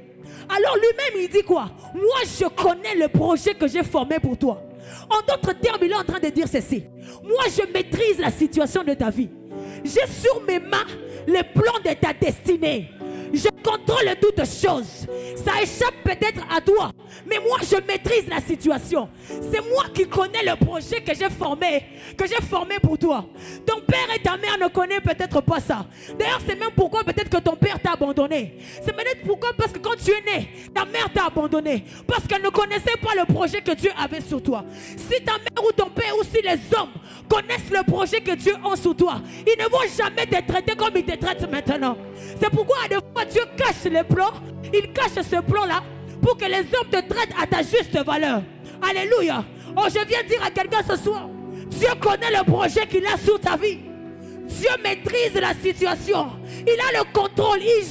Speaker 1: Alors lui-même il dit quoi? Moi je connais le projet que j'ai formé pour toi. En d'autres termes, il est en train de dire ceci. Moi je maîtrise la situation de ta vie. J'ai sur mes mains les plans de ta destinée. Je contrôle toutes choses. Ça échappe peut-être à toi, mais moi je maîtrise la situation. C'est moi qui connais le projet que j'ai formé pour toi. Ton père et ta mère ne connaissent peut-être pas ça. D'ailleurs, c'est même pourquoi peut-être que ton père t'a abandonné. C'est peut-être pourquoi, parce que quand tu es né, ta mère t'a abandonné. Parce qu'elle ne connaissait pas le projet que Dieu avait sur toi. Si ta mère ou ton père ou si les hommes connaissent le projet que Dieu a sur toi, ils ne vont jamais te traiter comme ils te traitent maintenant. C'est pourquoi à des fois Dieu cache les plans. Il cache ce plan-là pour que les hommes te traitent à ta juste valeur. Alléluia. Oh, je viens dire à quelqu'un ce soir, Dieu connaît le projet qu'il a sur ta vie. Dieu maîtrise la situation. Il a le contrôle. Il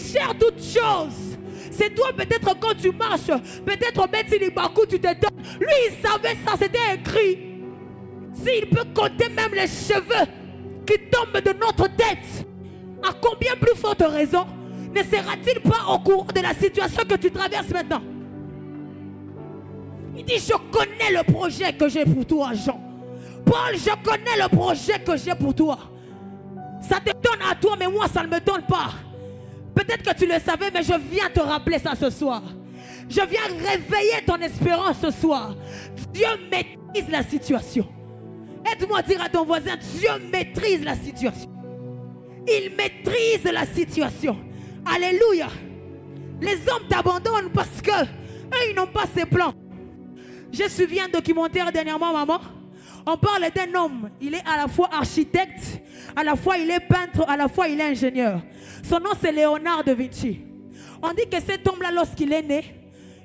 Speaker 1: gère toutes choses. C'est toi peut-être quand tu marches, peut-être au Betilibakou tu te donnes. Lui il savait ça, c'était écrit. S'il peut compter même les cheveux qui tombent de notre tête, à combien plus forte raison ne sera-t-il pas au courant de la situation que tu traverses maintenant? Il dit, je connais le projet que j'ai pour toi, Jean. Paul, je connais le projet que j'ai pour toi. Ça te donne à toi, mais moi, ça ne me donne pas. Peut-être que tu le savais, mais je viens te rappeler ça ce soir. Je viens réveiller ton espérance ce soir. Dieu maîtrise la situation. Aide-moi à dire à ton voisin, Dieu maîtrise la situation. Il maîtrise la situation. Alléluia. Les hommes t'abandonnent parce que eux, ils n'ont pas ces plans. J'ai suivi un documentaire dernièrement, maman. On parle d'un homme. Il est à la fois architecte, à la fois il est peintre, à la fois il est ingénieur. Son nom c'est Léonard de Vinci. On dit que cet homme-là, lorsqu'il est né,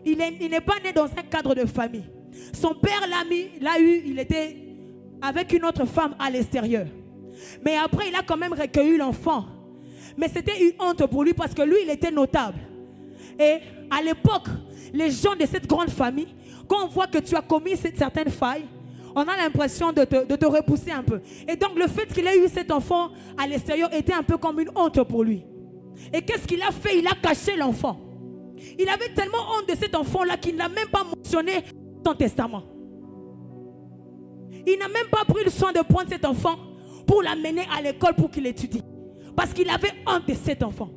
Speaker 1: il n'est pas né dans un cadre de famille. Son père l'a eu, il était avec une autre femme à l'extérieur. Mais après, il a quand même recueilli l'enfant. Mais c'était une honte pour lui parce que lui, il était notable. Et à l'époque, les gens de cette grande famille, quand on voit que tu as commis certaines failles, on a l'impression de te repousser un peu. Et donc, le fait qu'il ait eu cet enfant à l'extérieur était un peu comme une honte pour lui. Et qu'est-ce qu'il a fait? Il a caché l'enfant. Il avait tellement honte de cet enfant-là qu'il n'a même pas mentionné son testament. Il n'a même pas pris le soin de prendre cet enfant pour l'amener à l'école pour qu'il étudie. Parce qu'il avait honte de cet enfant.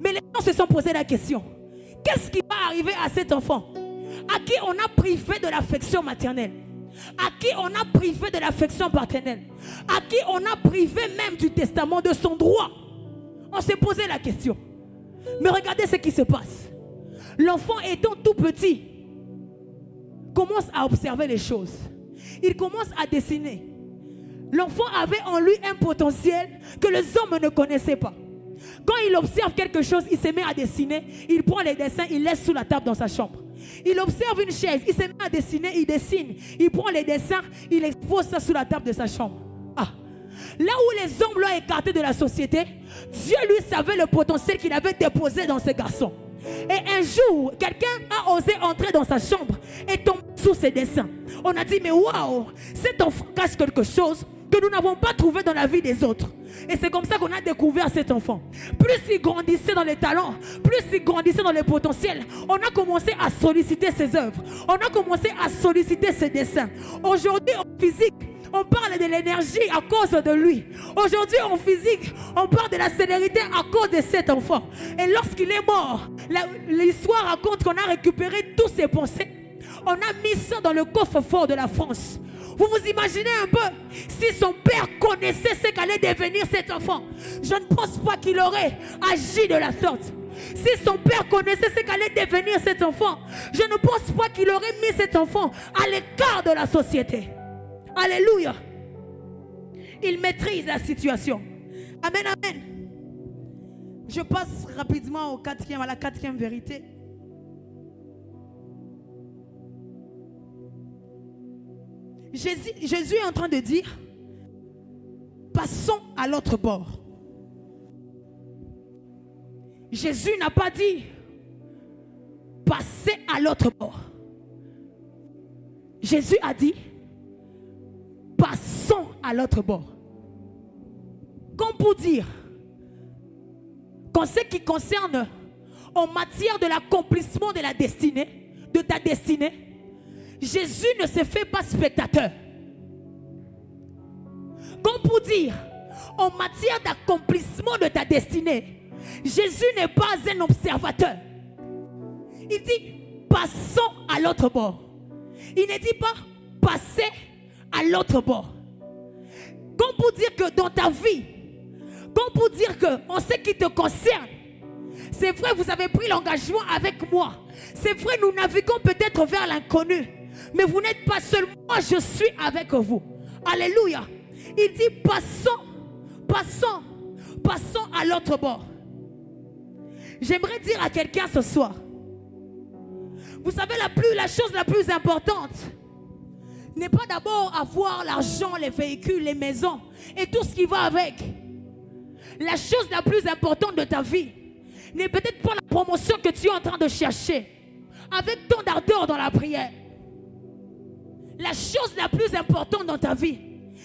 Speaker 1: Mais les gens se sont posé la question. Qu'est-ce qui va arriver à cet enfant à qui on a privé de l'affection maternelle, à qui on a privé de l'affection paternelle, à qui on a privé même du testament, de son droit? On s'est posé la question. Mais regardez ce qui se passe. L'enfant étant tout petit commence à observer les choses. Il commence à dessiner. L'enfant avait en lui un potentiel que les hommes ne connaissaient pas. Quand il observe quelque chose, il se met à dessiner. Il prend les dessins, il laisse sous la table dans sa chambre. Il observe une chaise, il se met à dessiner, il dessine. Il prend les dessins, il expose ça sous la table de sa chambre. Ah. Là où les hommes l'ont écarté de la société, Dieu lui savait le potentiel qu'il avait déposé dans ce garçon. Et un jour, quelqu'un a osé entrer dans sa chambre et tomber sous ses dessins. On a dit, mais waouh, cet enfant cache quelque chose que nous n'avons pas trouvé dans la vie des autres. Et c'est comme ça qu'on a découvert cet enfant. Plus il grandissait dans les talents, plus il grandissait dans les potentiels, on a commencé à solliciter ses œuvres. On a commencé à solliciter ses dessins. Aujourd'hui, en physique, on parle de l'énergie à cause de lui. Aujourd'hui, en physique, on parle de la célérité à cause de cet enfant. Et lorsqu'il est mort, l'histoire raconte qu'on a récupéré tous ses pensées. On a mis ça dans le coffre-fort de la France. Vous vous imaginez un peu, si son père connaissait ce qu'allait devenir cet enfant, je ne pense pas qu'il aurait agi de la sorte. Si son père connaissait ce qu'allait devenir cet enfant, je ne pense pas qu'il aurait mis cet enfant à l'écart de la société. Alléluia. Il maîtrise la situation. Amen, amen. Je passe rapidement à la quatrième vérité. Jésus est en train de dire, passons à l'autre bord. Jésus n'a pas dit, passez à l'autre bord. Jésus a dit, passons à l'autre bord. Comme pour dire qu'en ce qui concerne en matière de l'accomplissement de la destinée, de ta destinée, Jésus ne se fait pas spectateur. Comme pour dire, en matière d'accomplissement de ta destinée, Jésus n'est pas un observateur. Il dit, passons à l'autre bord. Il ne dit pas, passez à l'autre bord. Comme pour dire que dans ta vie, comme pour dire que en ce qui te concerne, c'est vrai, vous avez pris l'engagement avec moi. C'est vrai, nous naviguons peut-être vers l'inconnu. Mais vous n'êtes pas seul, moi je suis avec vous. Alléluia. Il dit passons à l'autre bord. J'aimerais dire à quelqu'un ce soir, vous savez, la chose la plus importante n'est pas d'abord avoir l'argent, les véhicules, les maisons et tout ce qui va avec. La chose la plus importante de ta vie n'est peut-être pas la promotion que tu es en train de chercher avec ton ardeur dans la prière. La chose la plus importante dans ta vie,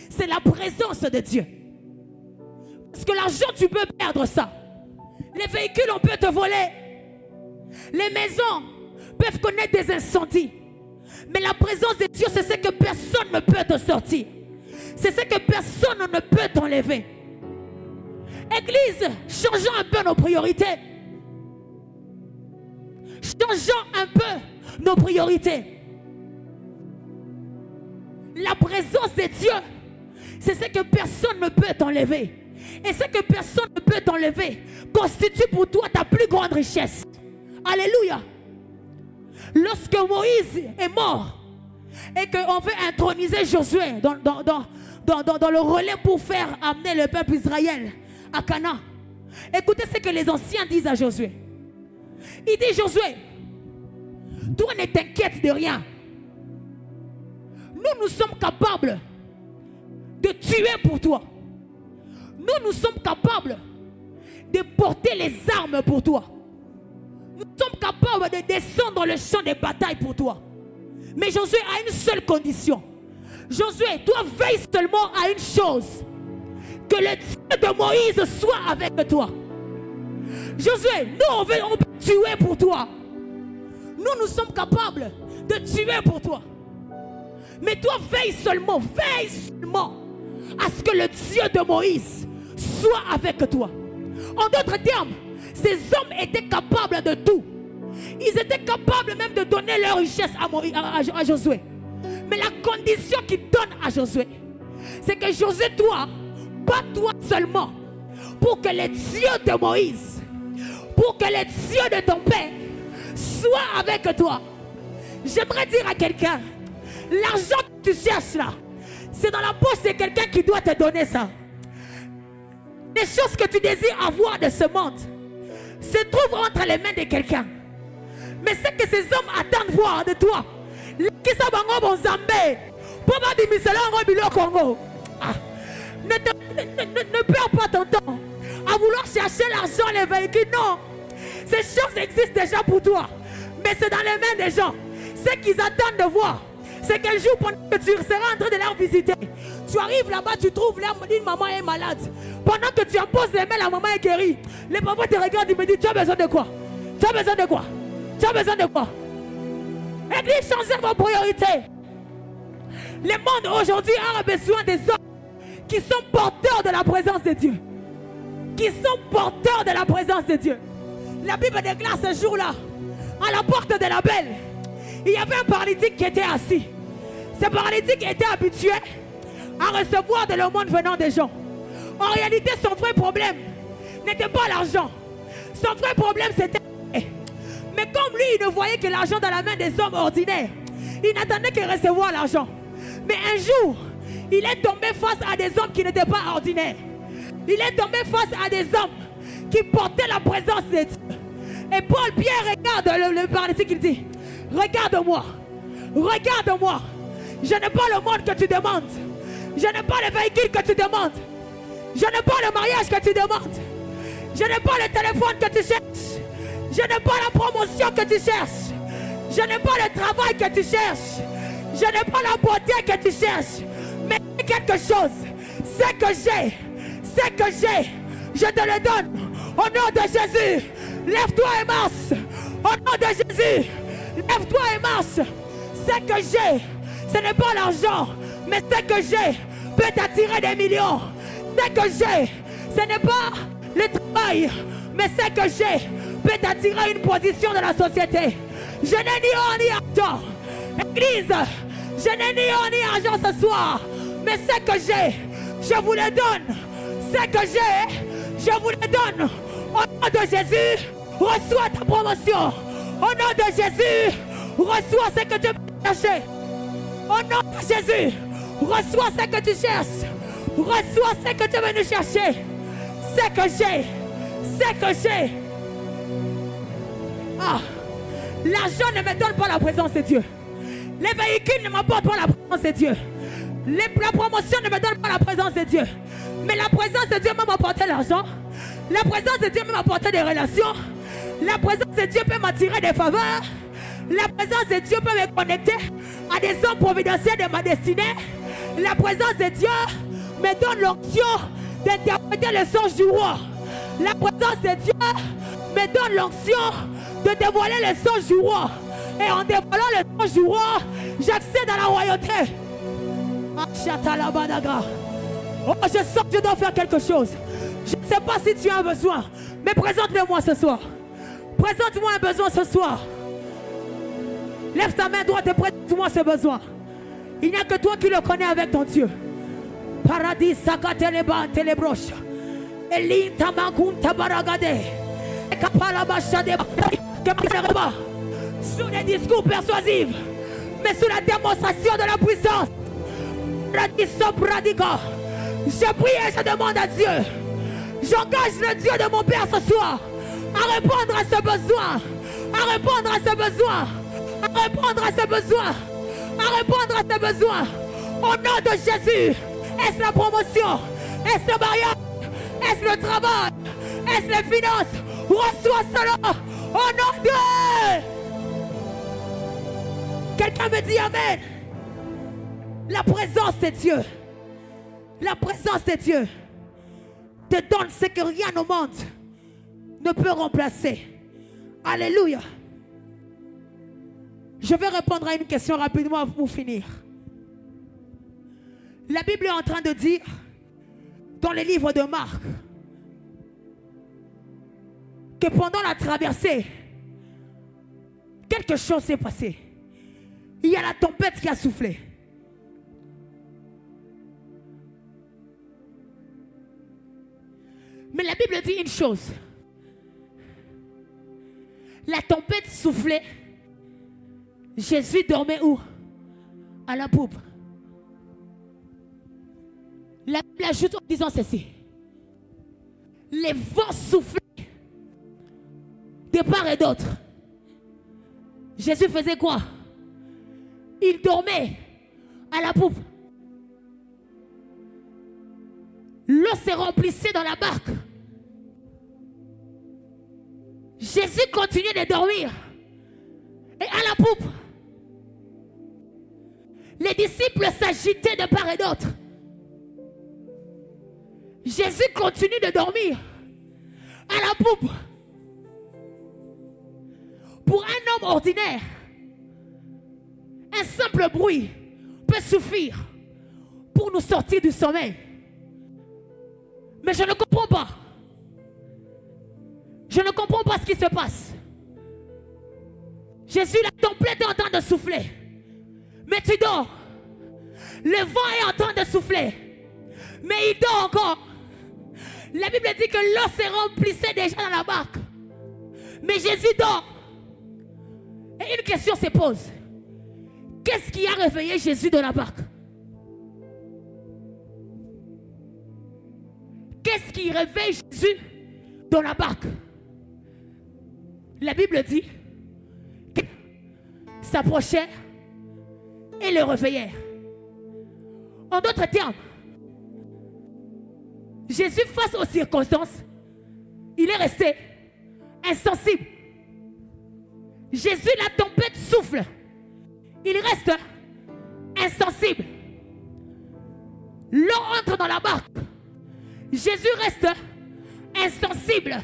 Speaker 1: c'est la présence de Dieu. Parce que l'argent, tu peux perdre ça. Les véhicules, on peut te voler. Les maisons peuvent connaître des incendies. Mais la présence de Dieu, c'est ce que personne ne peut te sortir. C'est ce que personne ne peut t'enlever. Église, changeons un peu nos priorités. Changeons un peu nos priorités. La présence de Dieu, c'est ce que personne ne peut t'enlever. Et ce que personne ne peut t'enlever constitue pour toi ta plus grande richesse. Alléluia. Lorsque Moïse est mort et qu'on veut introniser Josué dans le relais pour faire amener le peuple Israël à Canaan, écoutez ce que les anciens disent à Josué. Il dit, Josué, toi ne t'inquiète de rien. Nous sommes capables de tuer pour toi. Nous sommes capables de porter les armes pour toi. Nous sommes capables de descendre dans le champ de bataille pour toi. Mais Josué a une seule condition. Josué, toi veille seulement à une chose. Que le Dieu de Moïse soit avec toi. Josué, nous on peut tuer pour toi. Nous sommes capables de tuer pour toi. Mais toi veille seulement à ce que le Dieu de Moïse soit avec toi. En d'autres termes, ces hommes étaient capables de tout. Ils étaient capables même de donner leur richesse à Josué. Mais la condition qu'ils donnent à Josué, c'est que Josué, toi, pas toi seulement, pour que les dieux de Moïse, pour que les dieux de ton père soient avec toi. J'aimerais dire à quelqu'un, l'argent que tu cherches là, c'est dans la poche de quelqu'un qui doit te donner ça. Les choses que tu désires avoir de ce monde se trouvent entre les mains de quelqu'un. Mais ce que ces hommes attendent voir de toi, ne perds pas ton temps à vouloir chercher l'argent, les véhicules. Non, ces choses existent déjà pour toi, mais c'est dans les mains des gens. Ce qu'ils attendent de voir, c'est qu'un jour, pendant que tu seras en train de leur visiter, tu arrives là-bas, tu trouves une maman est malade. Pendant que tu imposes les mains, la maman est guérie. Les papas te regardent, ils me disent, tu as besoin de quoi? Tu as besoin de quoi? Tu as besoin de quoi? Église, changez vos priorités. Le monde aujourd'hui a besoin des hommes qui sont porteurs de la présence de Dieu. Qui sont porteurs de la présence de Dieu. La Bible déclare ce jour-là, à la porte de la belle, il y avait un paralytique qui était assis. Ce paralytique était habitué à recevoir de l'aumône venant des gens. En réalité, son vrai problème n'était pas l'argent. Son vrai problème, c'était... Mais comme lui, il ne voyait que l'argent dans la main des hommes ordinaires, il n'attendait que recevoir l'argent. Mais un jour, il est tombé face à des hommes qui n'étaient pas ordinaires. Il est tombé face à des hommes qui portaient la présence de Dieu. Et Paul, Pierre regarde le paralytique, il dit, regarde-moi, regarde-moi. Je n'ai pas le monde que tu demandes. Je n'ai pas le véhicule que tu demandes. Je n'ai pas le mariage que tu demandes. Je n'ai pas le téléphone que tu cherches. Je n'ai pas la promotion que tu cherches. Je n'ai pas le travail que tu cherches. Je n'ai pas la beauté que tu cherches. Mais quelque chose, c'est que j'ai, je te le donne. Au nom de Jésus, lève-toi et marche. Au nom de Jésus, lève-toi et marche. C'est que j'ai, ce n'est pas l'argent, mais ce que j'ai peut t'attirer des millions. Ce que j'ai, ce n'est pas le travail, mais ce que j'ai peut t'attirer une position dans la société. Je n'ai ni or ni argent. Église, je n'ai ni or ni argent ce soir, mais ce que j'ai, je vous le donne. Ce que j'ai, je vous le donne. Au nom de Jésus, reçois ta promotion. Au nom de Jésus, reçois ce que tu peux chercher. Au nom de Jésus, reçois ce que tu cherches. Reçois ce que tu es venu chercher. Ce que j'ai, ce que j'ai. Ah, l'argent ne me donne pas la présence de Dieu. Les véhicules ne m'apportent pas la présence de Dieu. La promotion ne me donne pas la présence de Dieu. Mais la présence de Dieu m'a apporté l'argent. La présence de Dieu m'a apporté des relations. La présence de Dieu peut m'attirer des faveurs. La présence de Dieu peut me connecter à des hommes providentiels de ma destinée. La présence de Dieu me donne l'onction d'interpréter le songe du roi. La présence de Dieu me donne l'onction de dévoiler le songe du roi. Et en dévoilant le songe du roi, j'accède à la royauté. Oh, je sens que je dois faire quelque chose. Je ne sais pas si tu as un besoin, mais présente-le-moi ce soir. Présente-moi un besoin ce soir. Lève ta main droite et présente-moi ce besoin. Il n'y a que toi qui le connais avec ton Dieu. Paradis sakateleba telebroche. Elin tamakun tabaragade. Kapalabashade. Sous les discours persuasifs, mais sous la démonstration de la puissance. Je prie et je demande à Dieu. J'engage le Dieu de mon Père ce soir à répondre à ce besoin. À répondre à ce besoin. À répondre à ce besoin. À répondre à ce besoin. Au nom de Jésus. Est-ce la promotion? Est-ce le mariage? Est-ce le travail? Est-ce les finances? Reçois cela au nom de... Quelqu'un me dit Amen. La présence de Dieu. La présence de Dieu te donne ce que rien au monde ne peut remplacer. Alléluia. Je vais répondre à une question rapidement pour finir. La Bible est en train de dire, dans le livre de Marc, que pendant la traversée, quelque chose s'est passé. Il y a la tempête qui a soufflé. Mais la Bible dit une chose. La tempête soufflait. Jésus dormait où? À la poupe. La Bible ajoute en disant ceci. Les vents soufflaient de part et d'autre. Jésus faisait quoi? Il dormait à la poupe. L'eau se remplissait dans la barque. Jésus continuait de dormir. Et à la poupe, les disciples s'agitaient de part et d'autre. Jésus continue de dormir à la poupe. Pour un homme ordinaire, un simple bruit peut suffire pour nous sortir du sommeil. Mais je ne comprends pas. Je ne comprends pas ce qui se passe. Jésus, la tempête est en train de souffler. Mais tu dors. Le vent est en train de souffler. Mais il dort encore. La Bible dit que l'eau se remplissait déjà dans la barque.
Speaker 2: Mais Jésus dort. Et une question se pose. Qu'est-ce qui a réveillé Jésus dans la barque? Qu'est-ce qui réveille Jésus dans la barque? La Bible dit qu'il s'approchait et le réveillèrent. En d'autres termes, Jésus, face aux circonstances, il est resté insensible. Jésus, la tempête souffle. Il reste insensible. L'eau entre dans la barque. Jésus reste insensible.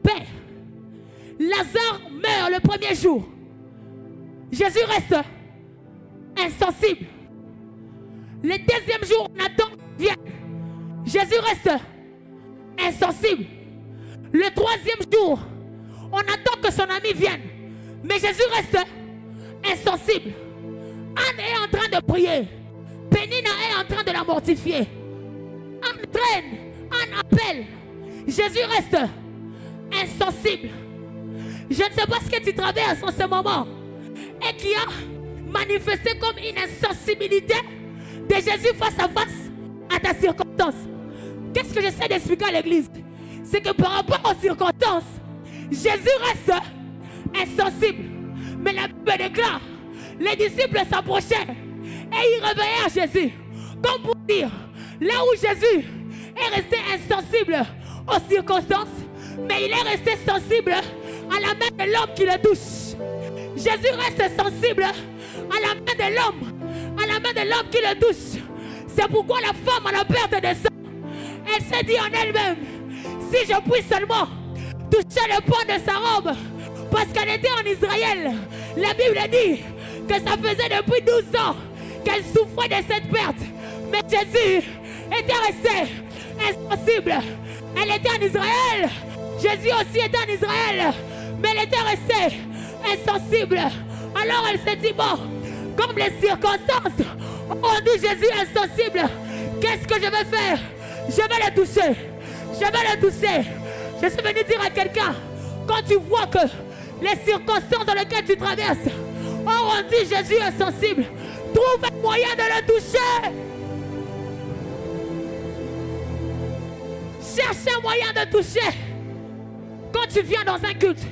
Speaker 2: Père, Lazare meurt le premier jour. Jésus reste insensible. Le deuxième jour, Nathan vient. Jésus reste insensible. Le troisième jour, on attend que son ami vienne. Mais Jésus reste insensible. Anne est en train de prier. Pénina est en train de la mortifier. Anne traîne. Anne appelle. Jésus reste insensible. Je ne sais pas ce que tu traverses en ce moment et qui a manifesté comme une insensibilité de Jésus face à face à ta circonstance. Qu'est-ce que j'essaie d'expliquer à l'église? C'est que par rapport aux circonstances, Jésus reste insensible. Mais la Bible déclare, les disciples s'approchaient et ils réveillèrent Jésus. Comme pour dire, là où Jésus est resté insensible aux circonstances, mais il est resté sensible à la main de l'homme qui le touche. Jésus reste sensible à la main de l'homme qui le touche. C'est pourquoi la femme à la perte de sang, elle s'est dit en elle-même, si je puis seulement toucher le pan de sa robe, parce qu'elle était en Israël. La Bible dit que ça faisait depuis 12 ans qu'elle souffrait de cette perte. Mais Jésus était resté insensible. Elle était en Israël. Jésus aussi était en Israël. Mais elle était restée insensible. Alors elle s'est dit, bon, comme les circonstances ont rendu Jésus insensible, qu'est-ce que je vais faire? Je vais le toucher. Je vais le toucher. Je suis venu dire à quelqu'un, quand tu vois que les circonstances dans lesquelles tu traverses ont rendu Jésus insensible, trouve un moyen de le toucher. Cherche un moyen de toucher. Quand tu viens dans un culte,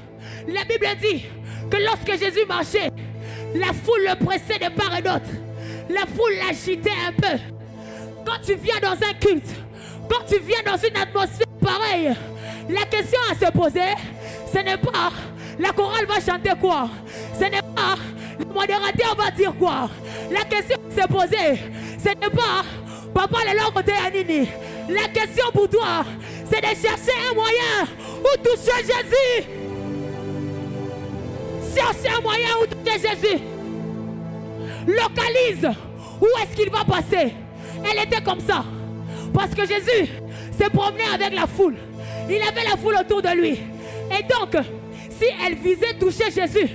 Speaker 2: la Bible dit que lorsque Jésus marchait, la foule le pressait de part et d'autre. La foule l'agitait un peu. Quand tu viens dans un culte, quand tu viens dans une atmosphère pareille, la question à se poser, ce n'est pas la chorale va chanter quoi, ce n'est pas le modérateur va dire quoi. La question à se poser, ce n'est pas papa le long côté Anini. La question pour toi, c'est de chercher un moyen où toucher Jésus. Chercher un moyen où toucher Jésus. Localise où est-ce qu'il va passer. Elle était comme ça. Parce que Jésus se promenait avec la foule. Il avait la foule autour de lui. Et donc, si elle visait toucher Jésus,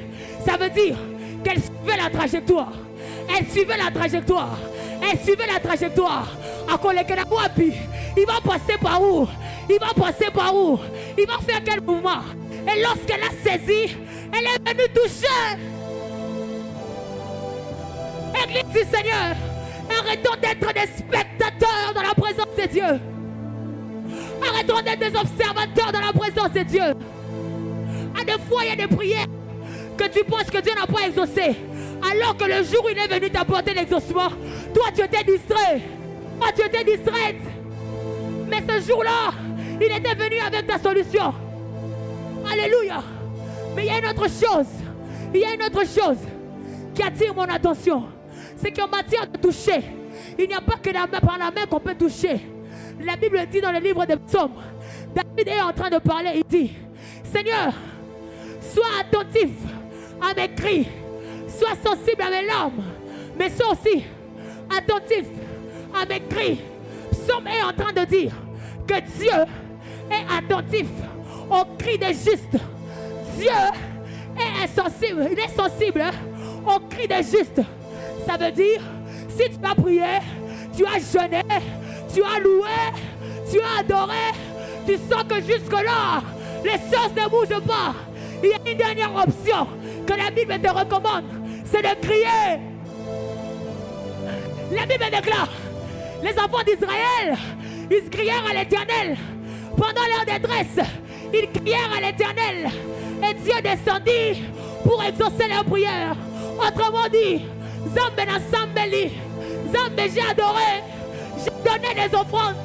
Speaker 2: ça veut dire qu'elle suivait la trajectoire. Elle suivait la trajectoire. Elle suivait la trajectoire. Il va passer par où? Il va passer par où? Il va faire quel mouvement? Et lorsqu'elle a saisi, elle est venue toucher. Église du Seigneur, arrêtons d'être des spectateurs dans la présence de Dieu. Arrêtons d'être des observateurs dans la présence de Dieu. À des fois, il y a des prières que tu penses que Dieu n'a pas exaucé. Alors que le jour où il est venu t'apporter l'exaucement, toi tu étais distrait. Toi tu étais distraite. Mais ce jour-là, il était venu avec ta solution. Alléluia. Mais il y a une autre chose. Il y a une autre chose qui attire mon attention. C'est qu'en matière de toucher, il n'y a pas que par la main qu'on peut toucher. La Bible dit dans le livre des Psaumes, David est en train de parler, il dit, Seigneur, sois attentif à mes cris, sois sensible à mes larmes, mais sois aussi attentif à mes cris. Psaume est en train de dire que Dieu est attentif aux cris des justes. Dieu est insensible, il est sensible aux cris des justes. Ça veut dire, si tu as prié, tu as jeûné, tu as loué, tu as adoré, tu sens que jusque-là, les choses ne bougent pas, il y a une dernière option que la Bible te recommande, c'est de crier. La Bible déclare, les enfants d'Israël, ils crièrent à l'Éternel. Pendant leur détresse, ils crièrent à l'Éternel. Et Dieu descendit pour exaucer leur prière. Autrement dit, Zambé na Sambeli, Zambé j'ai adoré, j'ai donné des offrandes.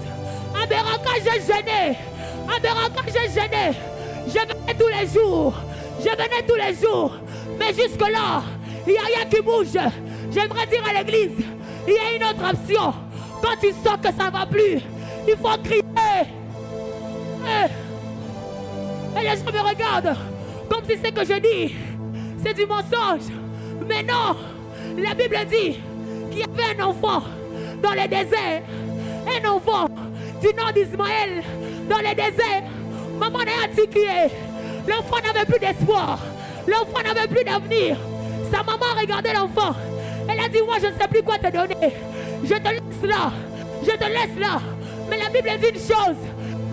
Speaker 2: À Beraka j'ai jeûné, à Beraka j'ai jeûné. Je venais tous les jours, je venais tous les jours. Mais jusque-là, il n'y a rien qui bouge. J'aimerais dire à l'église, il y a une autre option. Quand tu sens que ça ne va plus, il faut crier. Et les gens me regardent comme si ce que je dis, c'est du mensonge. Mais non, la Bible dit qu'il y avait un enfant dans le désert. Un enfant du nom d'Ismaël dans le désert. Maman n'a dit qui est. L'enfant n'avait plus d'espoir. L'enfant n'avait plus d'avenir. Sa maman regardait l'enfant. Elle a dit, moi je ne sais plus quoi te donner. Je te laisse là. Je te laisse là. Mais la Bible dit une chose.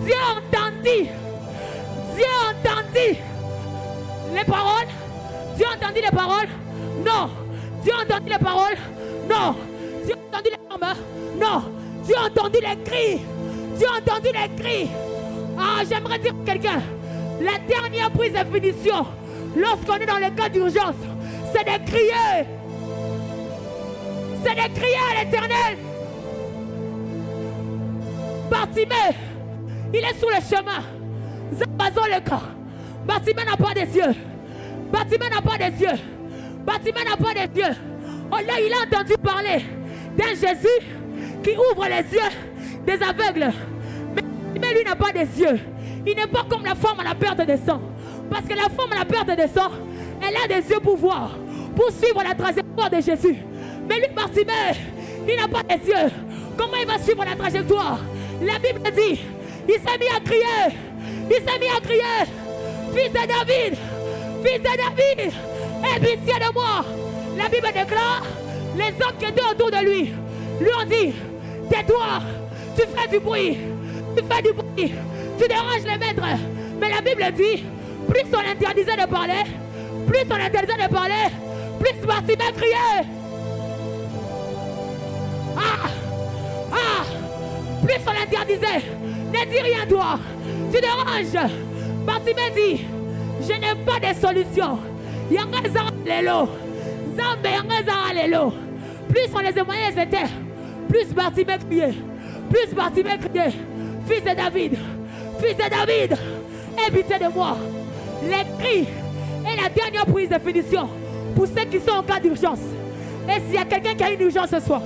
Speaker 2: Dieu entendit. Dieu entendit les paroles. Dieu entendit les paroles. Non. Dieu entendit les paroles. Non. Dieu entendit les larmes. Non. Dieu entendit les cris. Dieu entendit les cris. Ah, j'aimerais dire à quelqu'un, la dernière prise de finition, lorsqu'on est dans le cas d'urgence, c'est de crier. C'est de crier à l'Éternel. Bartimée, il est sur le chemin. Zabazon le cas. Bartimée n'a pas des yeux. Bartimée n'a pas des yeux. Bartimée n'a pas des yeux. Oh là, il a entendu parler d'un Jésus qui ouvre les yeux des aveugles. Mais lui n'a pas des yeux. Il n'est pas comme la femme à la perte de sang. Parce que la femme à la perte de sang, elle a des yeux pour voir, pour suivre la trajectoire de Jésus. Mais lui, Bartimée, il n'a pas des yeux. Comment il va suivre la trajectoire? La Bible dit, il s'est mis à crier. Il s'est mis à crier. Fils de David, fils de David, aie pitié de moi. La Bible déclare, les hommes qui étaient autour de lui ont dit, tais-toi, tu fais du bruit, tu déranges les maîtres. Mais la Bible dit, plus on interdisait de parler, plus Bartimée criait. Plus on l'interdisait, ne dis rien toi, tu déranges. Bartimée dit, je n'ai pas de solution. Plus on les moyens étaient, plus Bartimée criait. Fils de David, aie pitié de moi. Les cris est la dernière prise de finition pour ceux qui sont en cas d'urgence. Et s'il y a quelqu'un qui a une urgence ce soir,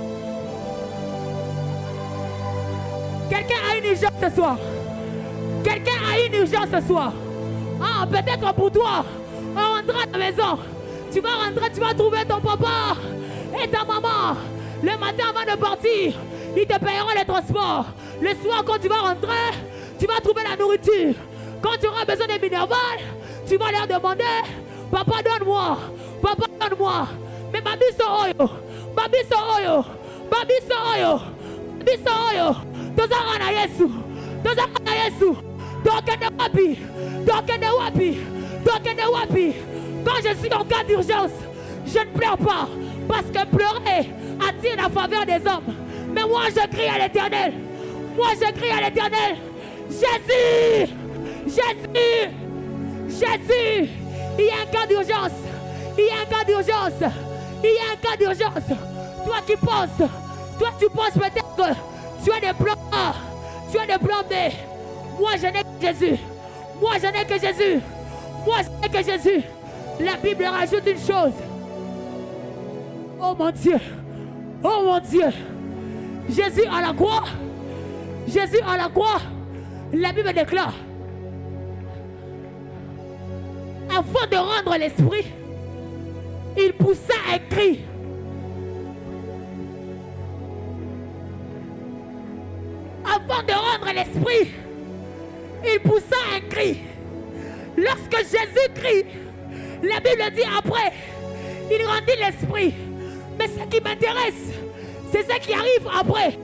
Speaker 2: Ah, peut-être pour toi, en rentrant à la maison, tu vas trouver ton papa et ta maman. Le matin avant de partir, ils te paieront les transports. Le soir, quand tu vas rentrer, tu vas trouver la nourriture. Quand tu auras besoin de minéral, tu vas leur demander, papa donne-moi. Mais babi soroyo. Tozara na Yesu. Tokende wapi. Quand je suis en cas d'urgence, je ne pleure pas. Parce que pleurer attire la faveur des hommes. Mais moi je crie à l'Éternel. Jésus. Il y a un cas d'urgence. Toi qui penses peut-être que tu as des plans A, tu as des plans B. Moi je n'ai que Jésus. La Bible rajoute une chose. Oh mon Dieu. Jésus à la croix. La Bible déclare, avant de rendre l'esprit, il poussa un cri. Avant de rendre l'esprit, il poussa un cri. Lorsque Jésus crie, la Bible dit après, il rendit l'esprit. Mais ce qui m'intéresse, c'est ce qui arrive après.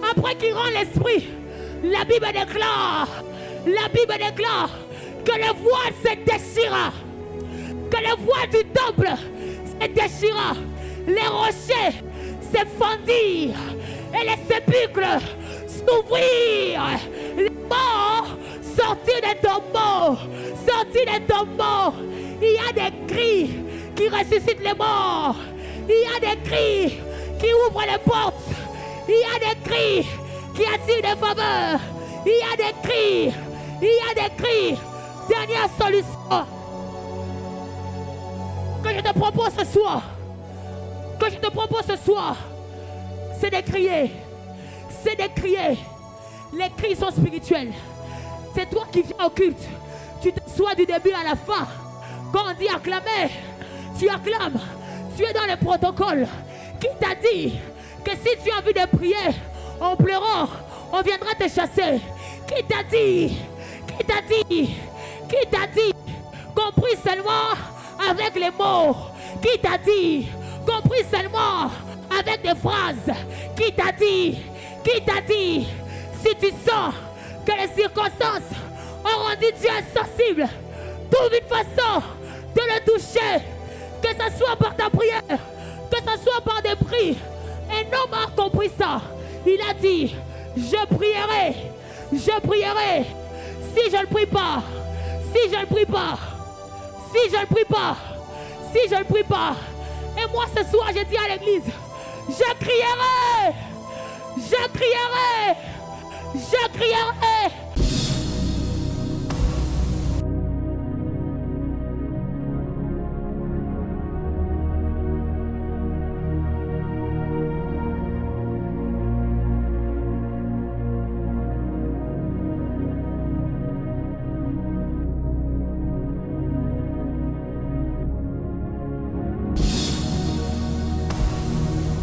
Speaker 2: Après qu'il rend l'esprit, la Bible déclare Que le voile se déchira. Que le voile du temple se déchira. Les rochers se fendirent. Et les sépulcres s'ouvrirent. Les morts sortirent des tombeaux. Sortirent des tombeaux. Il y a des cris qui ressuscitent les morts. Il y a des cris qui ouvrent les portes. Il y a des cris qui attirent des faveurs. Il y a des cris. Il y a des cris. Dernière solution que je te propose ce soir. Que je te propose ce soir. C'est de crier. C'est de crier. Les cris sont spirituels. C'est toi qui viens au culte. Tu t'assois du début à la fin. Quand on dit acclamer, tu acclames. Tu es dans le protocole. Qui t'a dit que si tu as envie de prier en pleurant, on viendra te chasser? Qui t'a dit? Qui t'a dit? Qui t'a dit? Compris seulement avec les mots. Qui t'a dit? Compris seulement avec des phrases. Qui t'a dit? Qui t'a dit? Si tu sens que les circonstances ont rendu Dieu insensible, trouve une façon de le toucher. Que ce soit par ta prière, que ce soit par des prix. Un homme a compris ça. Il a dit, je prierai. Je prierai. Si je ne prie pas, si je ne prie pas, si je ne prie pas, si je ne prie pas. Et moi ce soir, je dis à l'église, je crierai. Je crierai. Je crierai.